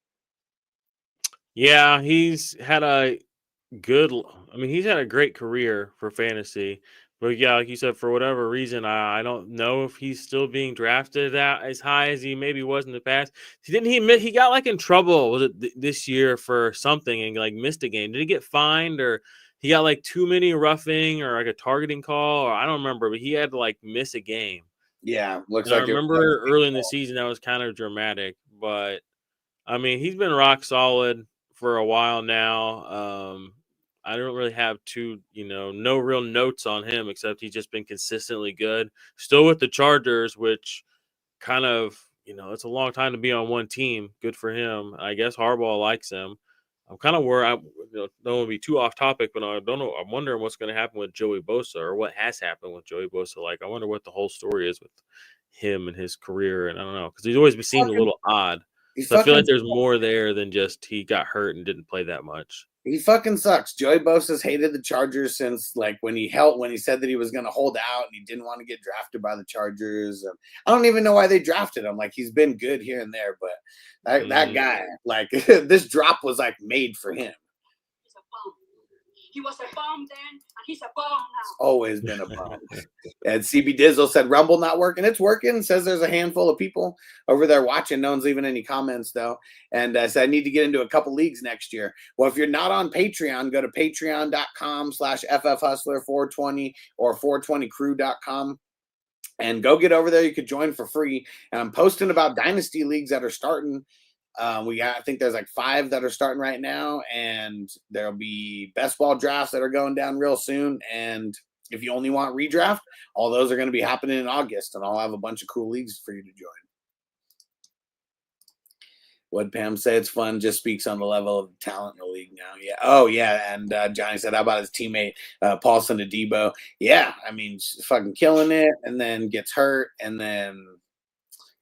Yeah, he's had a great career for fantasy. But yeah, like you said, for whatever reason, I don't know if he's still being drafted out as high as he maybe was in the past. He got like in trouble, was it this year for something and like missed a game? Did he get fined or he got like too many roughing or like a targeting call? Or I don't remember, but he had to like miss a game. Yeah, I remember early in the season that was kind of dramatic, but I mean, he's been rock solid for a while now. I don't really have no real notes on him except he's just been consistently good. Still with the Chargers, which kind of, it's a long time to be on one team. Good for him. I guess Harbaugh likes him. I'm kind of worried. Don't want to be too off topic, but I don't know. I'm wondering what's going to happen with Joey Bosa or what has happened with Joey Bosa. Like, I wonder what the whole story is with him and his career. And I don't know because he's always seemed a little odd. So I feel like there's more there than just he got hurt and didn't play that much. He fucking sucks. Joey Bosa's hated the Chargers since like when he said that he was going to hold out and he didn't want to get drafted by the Chargers. I don't even know why they drafted him. Like he's been good here and there, but that guy, like this drop was like made for him. He's a bum. He was a bum then, and he's a bum now. It's always been a bum. And CB Dizzle said Rumble not working. It's working. Says there's a handful of people over there watching. No one's leaving any comments though. And said I need to get into a couple leagues next year. Well, if you're not on Patreon, go to patreon.com/FFHustler420 or 420crew.com. And go get over there. You could join for free. And I'm posting about dynasty leagues that are starting. I think there's like 5 that are starting right now, and there'll be best ball drafts that are going down real soon. And if you only want redraft, all those are going to be happening in August, and I'll have a bunch of cool leagues for you to join. What Pam say? It's fun. Just speaks on the level of talent in the league now. Yeah. Oh yeah. And Johnny said, how about his teammate Paulson Adebo? Yeah. I mean, she's fucking killing it, and then gets hurt, and then.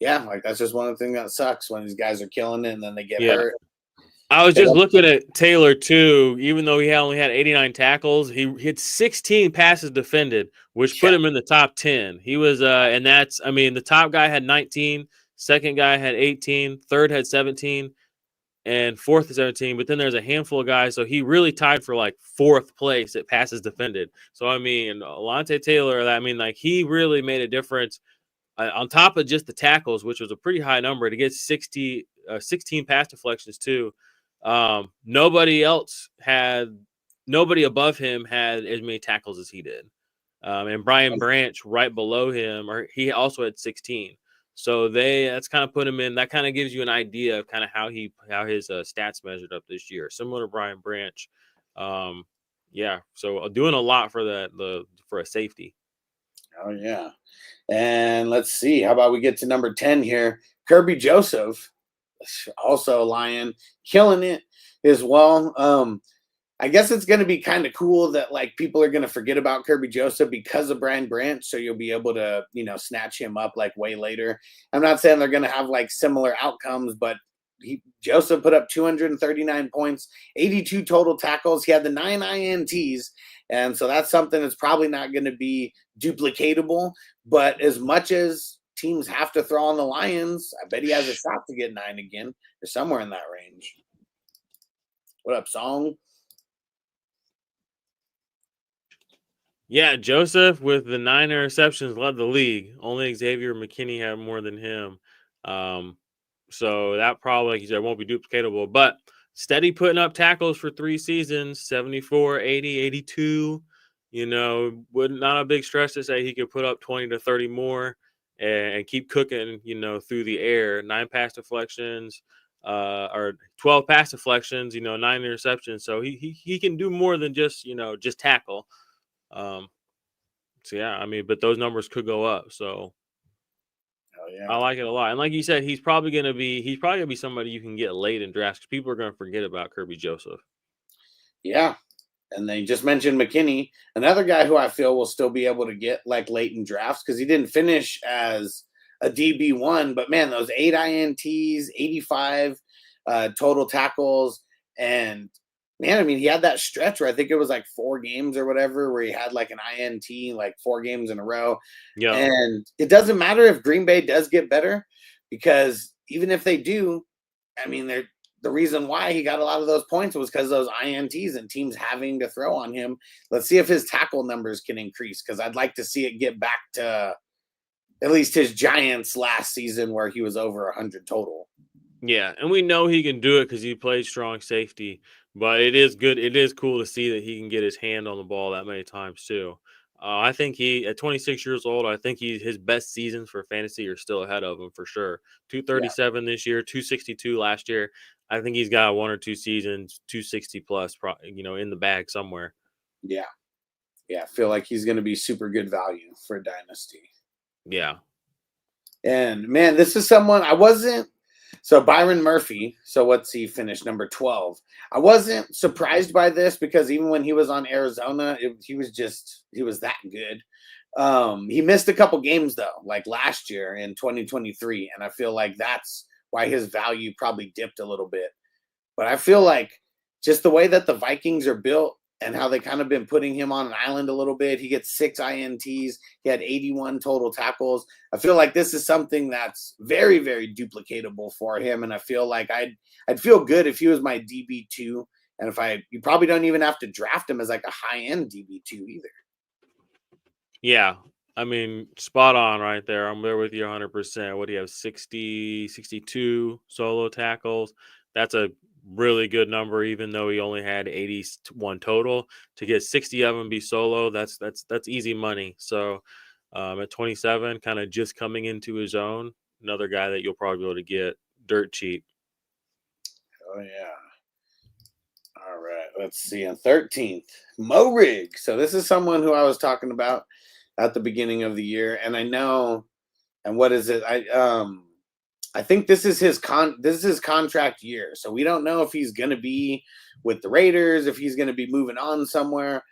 Yeah, like that's just one of the things that sucks when these guys are killing it and then they get hurt. I was just looking at Taylor too. Even though he only had 89 tackles, he hit 16 passes defended, which put him in the top 10. He was, and that's, I mean, the top guy had 19, second guy had 18, third had 17, and fourth at 17. But then there's a handful of guys. So he really tied for like fourth place at passes defended. So, I mean, Alontae Taylor, I mean, like he really made a difference on top of just the tackles, which was a pretty high number to get 16 pass deflections too. Nobody above him had as many tackles as he did. And Brian Branch right below him, or he also had 16. So that's kind of put him in. That kind of gives you an idea of kind of how his stats measured up this year, similar to Brian Branch. Yeah, so doing a lot for for a safety. Oh yeah, and let's see. How about we get to number 10 here? Kirby Joseph, also a Lion, killing it as well. I guess it's going to be kind of cool that like people are going to forget about Kirby Joseph because of Brian Branch. So you'll be able to, snatch him up like way later. I'm not saying they're going to have like similar outcomes, but Joseph put up 239 points, 82 total tackles. He had the 9 INTs. And so that's something that's probably not going to be duplicatable. But as much as teams have to throw on the Lions, I bet he has a shot to get 9 again or somewhere in that range. What up, Song? Yeah, Joseph with the 9 interceptions led the league. Only Xavier McKinney had more than him. So that probably, like you said, won't be duplicatable. But steady putting up tackles for 3 seasons, 74, 80, 82. Not a big stretch to say he could put up 20 to 30 more and keep cooking, through the air. 9 pass deflections, or 12 pass deflections, 9 interceptions. So he can do more than just tackle. So yeah, I mean, but those numbers could go up. So I like it a lot. And like you said, he's probably gonna be somebody you can get late in drafts because people are gonna forget about Kirby Joseph. Yeah. And they just mentioned McKinney, another guy who I feel will still be able to get like late in drafts because he didn't finish as a DB1, but man, those 8 INTs, 85 total tackles, and man, I mean, he had that stretch where I think it was like 4 games or whatever, where he had like an INT, like 4 games in a row. Yeah. And it doesn't matter if Green Bay does get better, because even if they do, I mean, the reason why he got a lot of those points was because of those INTs and teams having to throw on him. Let's see if his tackle numbers can increase, because I'd like to see it get back to at least his Giants last season where he was over 100 total. Yeah, and we know he can do it because he played strong safety. But it is good. It is cool to see that he can get his hand on the ball that many times too. I think at 26 years old, I think his best seasons for fantasy are still ahead of him for sure. 237 this year, 262 last year. I think he's got 1 or 2 seasons, 260 plus, in the bag somewhere. Yeah. I feel like he's going to be super good value for a dynasty. Yeah. And man, this is someone I wasn't. So Byron Murphy, so what's he finished? Number 12. I wasn't surprised by this because even when he was on Arizona, he was that good. He missed a couple games though, like last year in 2023. And I feel like that's why his value probably dipped a little bit. But I feel like just the way that the Vikings are built and how they kind of been putting him on an island a little bit. He gets 6 INTs. He had 81 total tackles. I feel like this is something that's very, very duplicatable for him. And I feel like I'd feel good if he was my DB2. And you probably don't even have to draft him as like a high-end DB2 either. Yeah. I mean, spot on right there. I'm there with you 100%. What do you have? 60, 62 solo tackles. That's a really good number, even though he only had 81 total. To get 60 of them be solo, that's easy money. So at 27, kind of just coming into his own, another guy that you'll probably be able to get dirt cheap. Oh yeah. All right, let's see. On 13th, Mo Rig. So this is someone who I was talking about at the beginning of the year, and I know, and what is it? I think this is his contract year. So we don't know if he's going to be with the Raiders, if he's going to be moving on somewhere.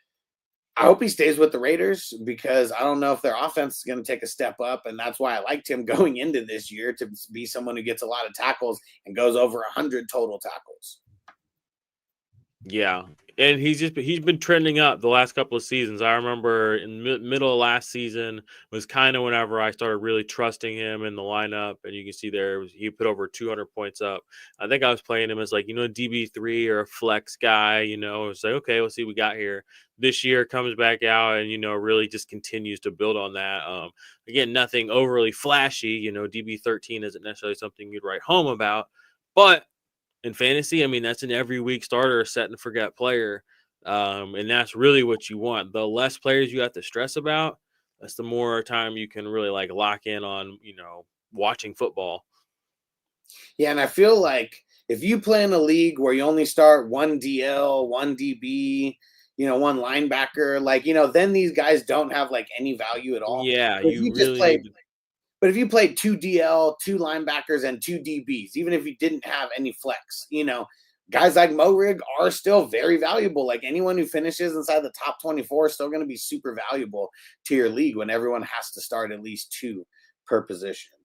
I hope he stays with the Raiders because I don't know if their offense is going to take a step up. And that's why I liked him going into this year, to be someone who gets a lot of tackles and goes over 100 total tackles. Yeah. And he's been trending up the last couple of seasons. I remember in middle of last season was kind of whenever I started really trusting him in the lineup, and you can see there he put over 200 points up. I think I was playing him as like DB3 or a flex guy. It was like, okay, let's see what we got here. This year comes back out and really just continues to build on that. Again, nothing overly flashy. DB13 isn't necessarily something you'd write home about, but in fantasy, I mean, that's an every week starter, set and forget player. And that's really what you want. The less players you have to stress about, that's the more time you can really like lock in on, watching football. Yeah. And I feel like if you play in a league where you only start one DL, one DB, one linebacker, then these guys don't have like any value at all. Yeah. But if you played 2 DL, 2 linebackers, and 2 DBs, even if you didn't have any flex, guys like Morig are still very valuable. Like anyone who finishes inside the top 24 is still going to be super valuable to your league when everyone has to start at least 2 per position.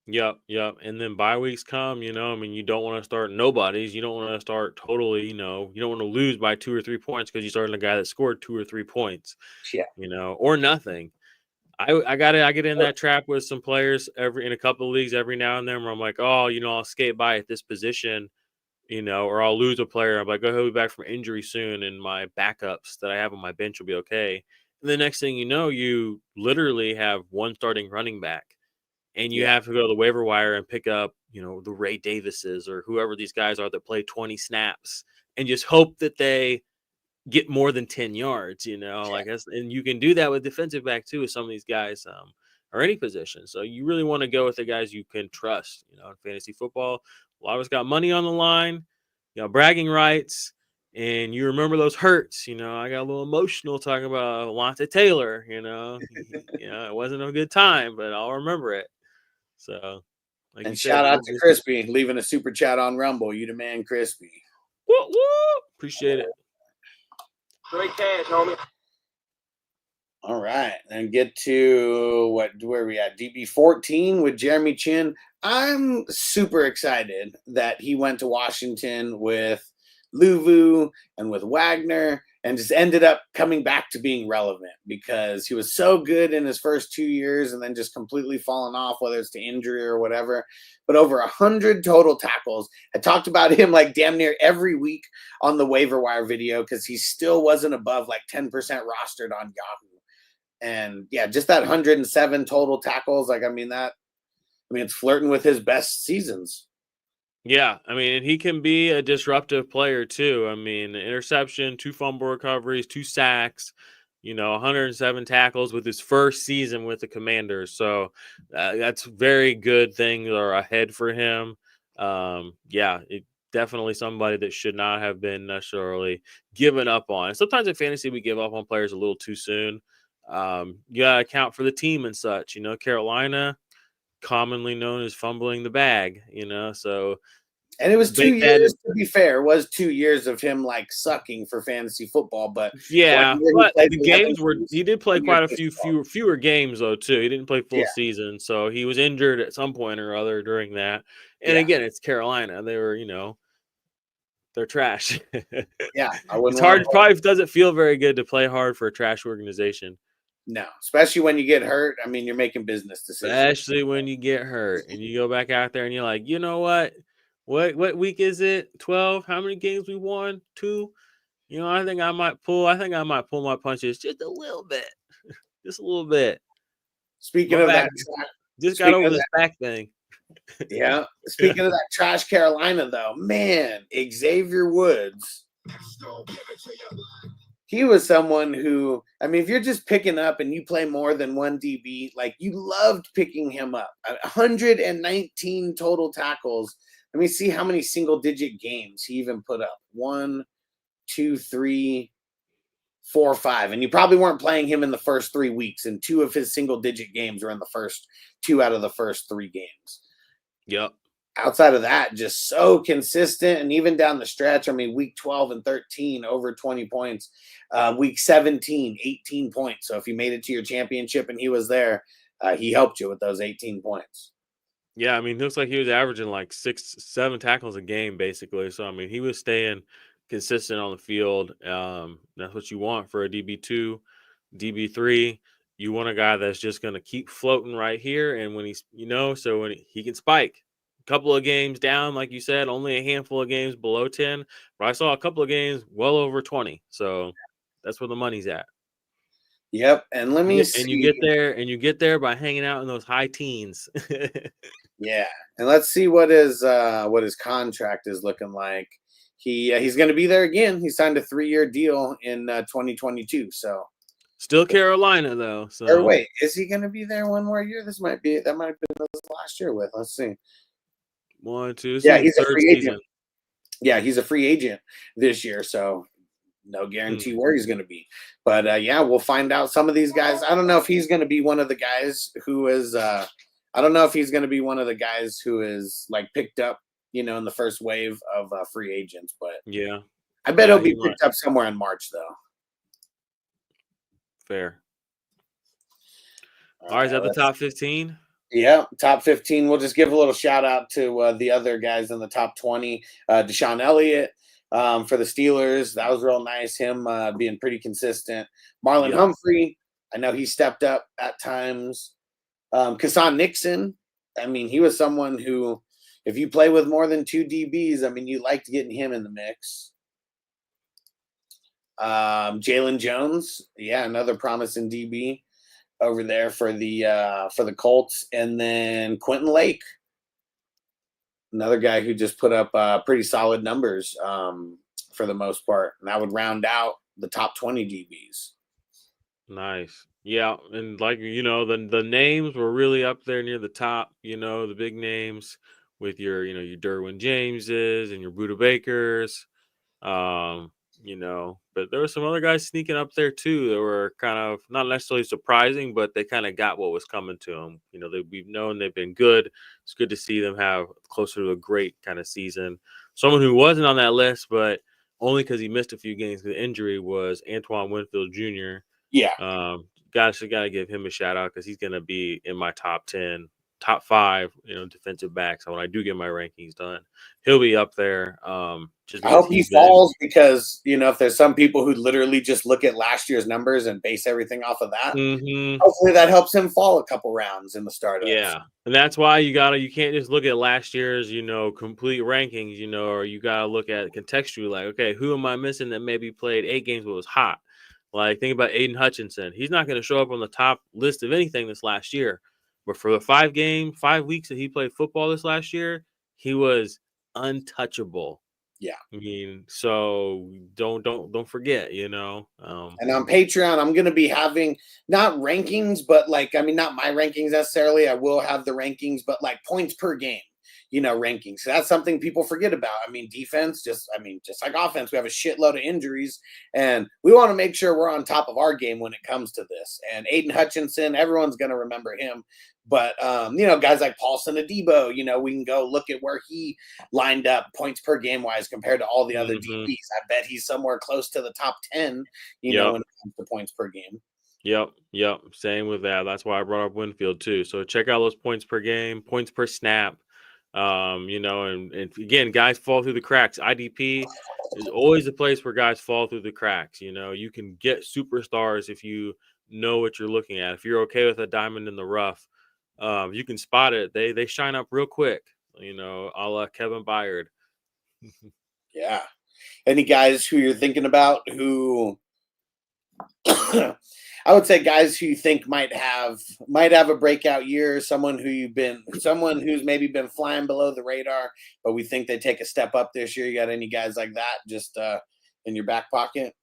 Yep. And then bye weeks come, you don't want to start nobodies. You don't want to start totally, you don't want to lose by 2 or 3 points because you started a guy that scored 2 or 3 points. Yeah. Or nothing. I get in that trap with some players in a couple of leagues every now and then where I'm like, oh, I'll skate by at this position, or I'll lose a player. I'm like, oh, he'll be back from injury soon, and my backups that I have on my bench will be okay. And the next thing you know, you literally have one starting running back, and you have to go to the waiver wire and pick up, the Ray Davises or whoever these guys are that play 20 snaps, and just hope that they get more than 10 yards, like that's, and you can do that with defensive back too, with some of these guys, or any position. So you really want to go with the guys you can trust, in fantasy football. A lot of us got money on the line, bragging rights, and you remember those hurts. I got a little emotional talking about Alontae Taylor, it wasn't a good time, but I'll remember it. So, like and shout out to Crispy leaving a super chat on Rumble. You the man, Crispy. Woo! Appreciate it. Great cash, homie. All right, and get to where we at? DB 14 with Jeremy Chin. I'm super excited that he went to Washington with Luvu and with Wagner and just ended up coming back to being relevant because he was so good in his first 2 years and then just completely fallen off, whether it's to injury or whatever. But over 100 total tackles. I talked about him like damn near every week on the waiver wire video because he still wasn't above like 10% rostered on Yahoo. And yeah, just that 107 total tackles. It's flirting with his best seasons. Yeah, and he can be a disruptive player too. Interception, 2 fumble recoveries, 2 sacks, 107 tackles with his first season with the Commanders. So that's very good things are ahead for him. Definitely somebody that should not have been necessarily given up on. And sometimes in fantasy, we give up on players a little too soon. You got to account for the team and such. Carolina, commonly known as fumbling the bag, so. And it was 2 years, to be fair. It was 2 years of him like sucking for fantasy football, but but the games he did play quite a fewer games though too. He didn't play full season, so he was injured at some point or other during that. And again, it's Carolina. They were, they're trash. It's hard. Probably doesn't feel very good to play hard for a trash organization. No, especially when you get hurt. You're making business decisions. Especially when you get hurt and you go back out there and you're like, you know what? What week is it? 12? How many games we won? 2? I think I might pull my punches just a little bit. Just a little bit. Speaking of that, just got over this back thing. Yeah. Speaking of that trash Carolina though, man, Xavier Woods. He was someone who, if you're just picking up and you play more than one DB, like you loved picking him up. 119 total tackles. Let me see how many single-digit games he even put up. 1, 2, 3, 4, 5. And you probably weren't playing him in the first 3 weeks, and 2 of his single-digit games were in the first 2 out of the first 3 games. Yep. Outside of that, just so consistent. And even down the stretch, week 12 and 13, over 20 points. Week 17, 18 points. So if you made it to your championship and he was there, he helped you with those 18 points. Yeah, it looks like he was averaging like 6-7 tackles a game, basically. So, he was staying consistent on the field. That's what you want for a DB2, DB3. You want a guy that's just going to keep floating right here, and when he's so when he can spike a couple of games down, like you said, only a handful of games below 10, but I saw a couple of games well over 20. So that's where the money's at. Yep, and let me see. And you get there by hanging out in those high teens. Yeah, and let's see what his contract is looking like. He's going to be there again. He signed a 3-year deal in 2022. So still Carolina though. So or wait, is he going to be there one more year? That might have been his last year with. Let's see. 1, 2. Yeah, he's a free agent. Yeah, he's a free agent this year. So no guarantee where he's going to be. But yeah, we'll find out. Some of these guys. I don't know if he's going to be one of the guys who is. I don't know if he's going to be one of the guys who is like picked up, in the first wave of free agents. But yeah, I bet he'll be picked up somewhere in March, though. Fair. All right, is that the top 15? Yeah, top 15. We'll just give a little shout out to the other guys in the top 20. Deshaun Elliott for the Steelers. That was real nice. Him being pretty consistent. Marlon Humphrey. I know he stepped up at times. Kasan Nixon, I mean, he was someone who, if you play with more than 2 DBs, I mean, you liked getting him in the mix. Jalen Jones, yeah, another promising DB over there for the Colts, and then Quentin Lake, another guy who just put up pretty solid numbers for the most part, and that would round out the top 20 DBs. Nice. Yeah, and like the names were really up there near the top, the big names with your your Derwin Jameses and your Buda Bakers. But there were some other guys sneaking up there too that were kind of not necessarily surprising, but they kind of got what was coming to them. We've known they've been good. It's good to see them have closer to a great kind of season. Someone who wasn't on that list, but only because he missed a few games with injury, was Antoine Winfield Jr. Yeah. Gotta give him a shout out because he's gonna be in my top 10, top 5, defensive backs. So when I do get my rankings done, he'll be up there. I hope he falls because if there's some people who literally just look at last year's numbers and base everything off of that, hopefully that helps him fall a couple rounds in the startups. Yeah, and that's why you can't just look at last year's complete rankings, or you gotta look at contextually, like, okay, who am I missing that maybe played 8 games but was hot? Like, think about Aiden Hutchinson. He's not going to show up on the top list of anything this last year. But for the 5 weeks that he played football this last year, he was untouchable. Yeah. I mean, so don't forget, And on Patreon, I'm going to be having not rankings, but not my rankings necessarily. I will have the rankings, but like points per game. Rankings. So that's something people forget about. I mean, defense, just like offense, we have a shitload of injuries, and we want to make sure we're on top of our game when it comes to this. And Aiden Hutchinson, everyone's going to remember him. But, guys like Paulson Adebo, we can go look at where he lined up points per game wise compared to all the other DBs. I bet he's somewhere close to the top 10, when it comes to points per game. Yep. Same with that. That's why I brought up Winfield too. So check out those points per game, points per snap. And again, guys fall through the cracks. IDP is always a place where guys fall through the cracks. You can get superstars if you know what you're looking at. If you're okay with a diamond in the rough, you can spot it. They shine up real quick, a la Kevin Byard. Yeah. Any guys who you're thinking about who I would say guys who you think might have a breakout year, someone who's maybe been flying below the radar, but we think they take a step up this year. You got any guys like that just in your back pocket?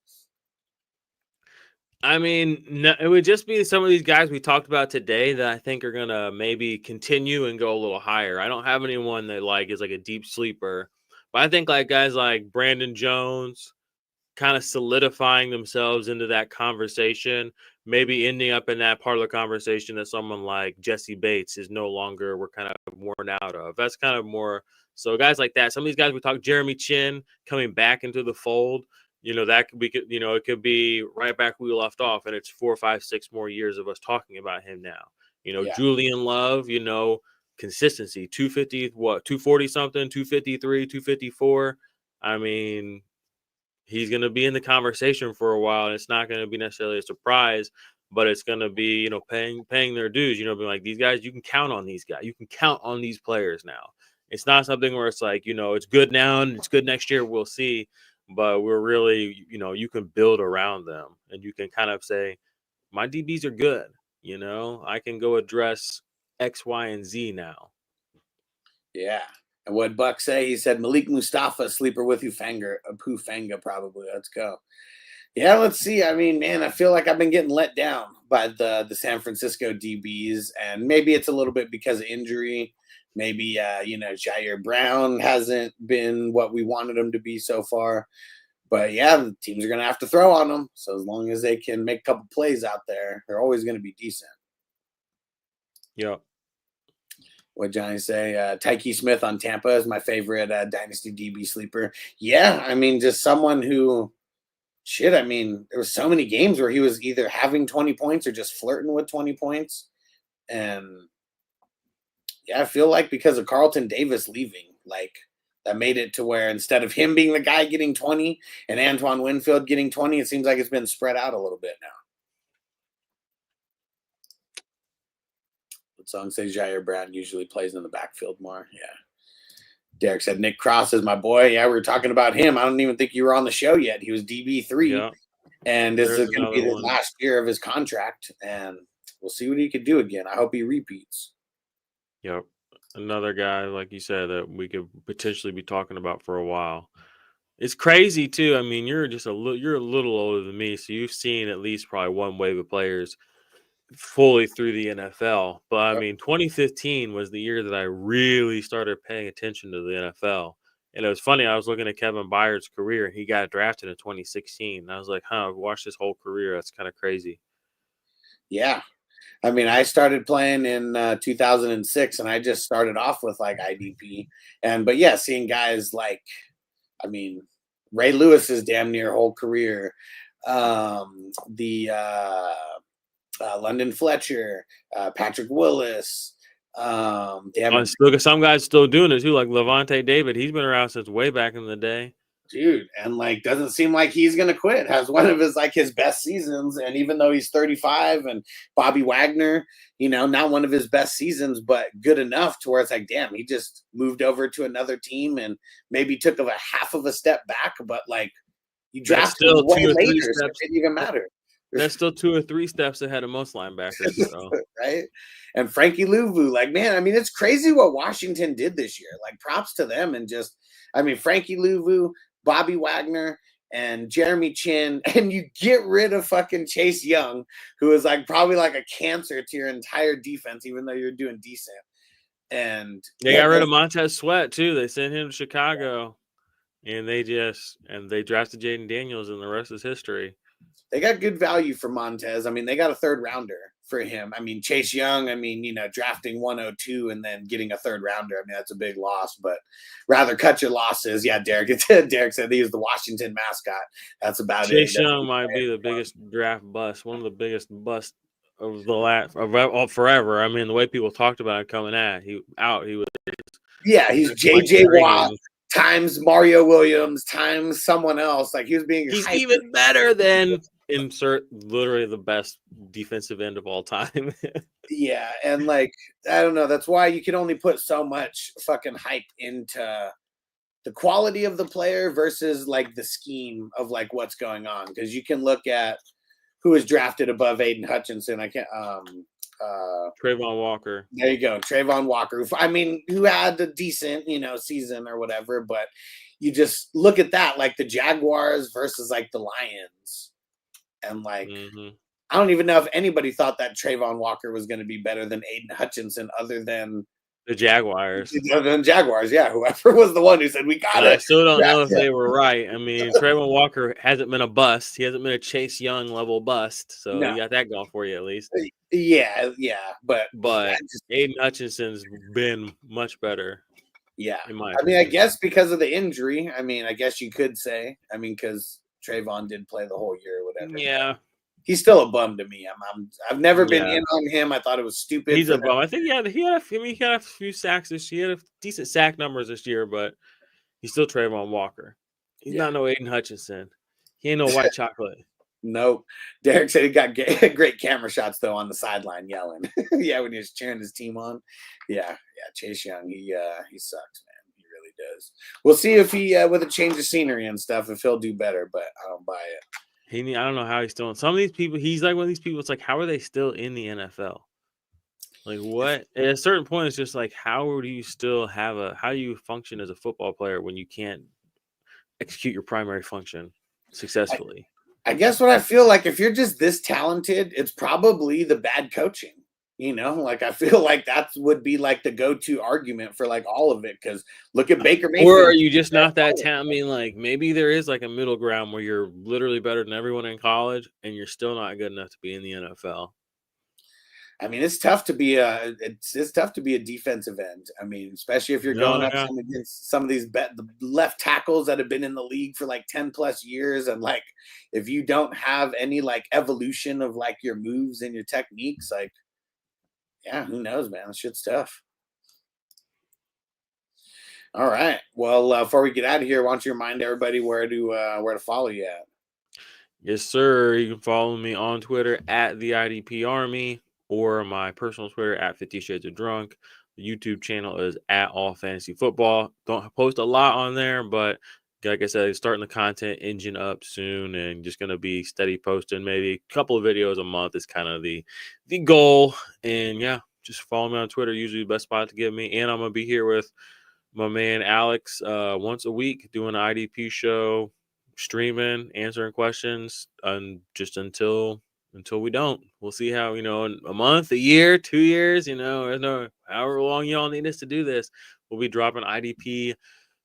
I mean, no, it would just be some of these guys we talked about today that I think are gonna maybe continue and go a little higher. I don't have anyone that is like a deep sleeper, but I think like guys like Brandon Jones, kind of solidifying themselves into that conversation, maybe ending up in that part of the conversation that someone like Jesse Bates is no longer, we're kind of worn out of. That's kind of more, so guys like that. Some of these guys we talked, Jeremy Chin coming back into the fold, that could be, it could be right back where we left off, and it's 4, 5, 6 more years of us talking about him now. Julian Love, consistency, 240 something, 253, 254. I mean, he's going to be in the conversation for a while, and it's not going to be necessarily a surprise, but it's going to be, you know, paying their dues, you know, being like, these guys, you can count on these guys. You can count on these players now. It's not something where it's like, you know, it's good now and it's good next year. We'll see. But we're really, you know, you can build around them and you can kind of say, my DBs are good. You know, I can go address X, Y, and Z now. Yeah. And what Buck say? He said Malik Mustafa, sleeper with Hufanga, probably. Let's go. Yeah, let's see. I mean, man, I feel like I've been getting let down by the San Francisco DBs, and maybe it's a little bit because of injury. Maybe, you know, Jair Brown hasn't been what we wanted him to be so far. But, yeah, the teams are going to have to throw on them. So as long as they can make a couple plays out there, they're always going to be decent. Yep. What Johnny say? Tyke Smith on Tampa is my favorite Dynasty DB sleeper. Yeah, I mean, just someone who – shit, I mean, there were so many games where he was either having 20 points or just flirting with 20 points. And yeah, I feel like because of Carlton Davis leaving, like that made it to where instead of him being the guy getting 20 and Antoine Winfield getting 20, it seems like it's been spread out a little bit now. What song says Jair Brown usually plays in the backfield more? Yeah. Derek said Nick Cross is my boy. Yeah, we were talking about him. I don't even think you were on the show yet. He was DB3. Yeah. And this is going to be the last year of his contract. And we'll see what he can do again. I hope he repeats. Yep. Another guy, like you said, that we could potentially be talking about for a while. It's crazy, too. I mean, you're a little older than me, so you've seen at least probably one wave of players fully through the NFL. But I mean, 2015 was the year that I really started paying attention to the NFL. And it was funny, I was looking at Kevin Byard's career. He got drafted in 2016. And I was like, I've watched his whole career. That's kind of crazy. Yeah. I mean, I started playing in 2006, and I just started off with like IDP. But yeah, seeing guys like, I mean, Ray Lewis's damn near whole career. London Fletcher, Patrick Willis. Look at some guys still doing it too, like Levante David. He's been around since way back in the day. Dude, and like doesn't seem like he's gonna quit. Has one of his best seasons, and even though he's 35, and Bobby Wagner, you know, not one of his best seasons, but good enough to where it's like, damn, he just moved over to another team and maybe took a half of a step back, but like you drafted him way later, so it didn't even matter. That's still 2 or 3 steps ahead of most linebackers, so. Right? And Frankie Louvu, like, man, I mean, it's crazy what Washington did this year. Like, props to them. And just, I mean, Frankie Louvu, Bobby Wagner, and Jeremy Chin, and you get rid of fucking Chase Young, who is like probably like a cancer to your entire defense, even though you're doing decent. And they got rid of Montez Sweat too. They sent him to Chicago, and they drafted Jaden Daniels, and the rest is history. They got good value for Montez. I mean, they got a 3rd rounder for him. I mean, Chase Young, I mean, you know, drafting 102 and then getting a 3rd rounder. I mean, that's a big loss, but rather cut your losses. Yeah, Derek said he was the Washington mascot. That's about it. Chase Young might be the biggest draft bust, one of the biggest busts of the last of forever. I mean, the way people talked about it coming he was. Yeah, he's J.J. Watt times Mario Williams times someone else. Like he's even better than insert literally the best defensive end of all time. Yeah, and like I don't know, that's why you can only put so much fucking hype into the quality of the player versus like the scheme of like what's going on, because you can look at who was drafted above Aiden Hutchinson. I can't Trayvon Walker. There you go, Trayvon Walker. I mean, who had a decent, you know, season or whatever, but you just look at that, like the Jaguars versus like the Lions. And like, I don't even know if anybody thought that Trayvon Walker was going to be better than Aiden Hutchinson, other than the Jaguars. Other than Jaguars, yeah. Whoever was the one who said we got it. I still don't know if they were right. I mean, Trayvon Walker hasn't been a bust. He hasn't been a Chase Young level bust. So you got that going for you at least. Yeah, but Aiden Hutchinson's been much better. Yeah, I mean, I guess because of the injury. I mean, I guess you could say. I mean, because Trayvon did play the whole year or whatever. Yeah. He's still a bum to me. I've never been in on him. I thought it was stupid. He's a bum. I think he had a few sacks this year. He had decent sack numbers this year, but he's still Trayvon Walker. He's not no Aiden Hutchinson. He ain't no white chocolate. Nope. Derek said he got great camera shots though on the sideline yelling. Yeah, when he was cheering his team on. Yeah. Chase Young, he sucks, man. He really does. We'll see if he with a change of scenery and stuff, if he'll do better, but I don't buy it. I don't know how he's still. Some of these people, he's like one of these people. It's like, how are they still in the NFL? Like what? At a certain point, it's just like, how do you still have how do you function as a football player when you can't execute your primary function successfully? I guess what I feel like, if you're just this talented, it's probably the bad coaching. Like I feel like that would be like the go-to argument for like all of it. Because look at Baker Mayfield. Or are you just not that talented? I mean, like maybe there is like a middle ground where you're literally better than everyone in college, and you're still not good enough to be in the NFL. I mean, it's tough to be a defensive end. I mean, especially if you're going up against some of these the left tackles that have been in the league for like 10 plus years. And like, if you don't have any like evolution of like your moves and your techniques, like, yeah, who knows, man? This shit's tough. All right. Well, before we get out of here, why don't you remind everybody where to follow you at? Yes, sir. You can follow me on Twitter at the IDP Army, or my personal Twitter at 50 Shades of Drunk. The YouTube channel is at All Fantasy Football. Don't post a lot on there, but like I said, starting the content engine up soon, and just going to be steady posting, maybe a couple of videos a month is kind of the goal. And yeah, just follow me on Twitter, usually the best spot to get me. And I'm going to be here with my man Alex once a week doing an IDP show, streaming, answering questions, and just until we don't. We'll see how, in a month, a year, 2 years, however long y'all need us to do this, we'll be dropping IDP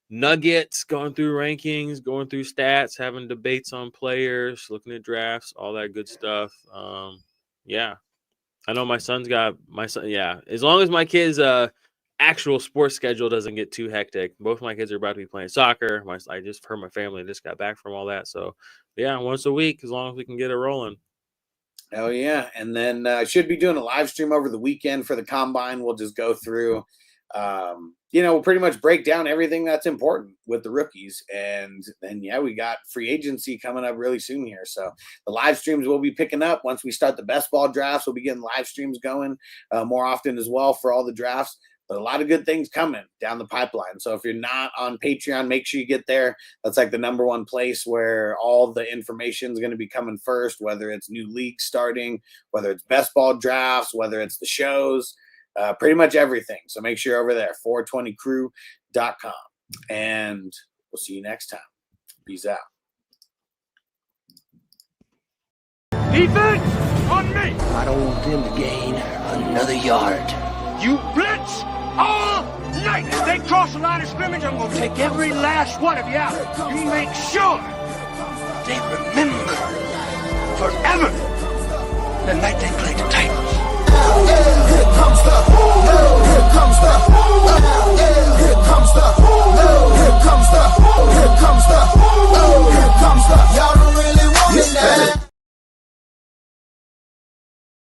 nuggets, going through rankings, going through stats, having debates on players, looking at drafts, all that good stuff. Yeah. I know my son. Yeah. As long as my kids' actual sports schedule doesn't get too hectic. Both my kids are about to be playing soccer. I just heard my family just got back from all that. So yeah, once a week, as long as we can get it rolling. Oh, yeah. And then I should be doing a live stream over the weekend for the Combine. We'll just go through, we'll pretty much break down everything that's important with the rookies. And then, yeah, we got free agency coming up really soon here. So the live streams will be picking up. Once we start the best ball drafts, we'll be getting live streams going more often as well for all the drafts. But a lot of good things coming down the pipeline. So if you're not on Patreon, make sure you get there. That's like the number one place where all the information is going to be coming first, whether it's new leagues starting, whether it's best ball drafts, whether it's the shows, pretty much everything. So make sure you're over there, 420crew.com. And we'll see you next time. Peace out. Defense on me. I don't want them to gain another yard. You blitz all night. If they cross the line of scrimmage, I'm going to take every last one of you out. You make sure they remember forever the night they played the Titans. Here comes the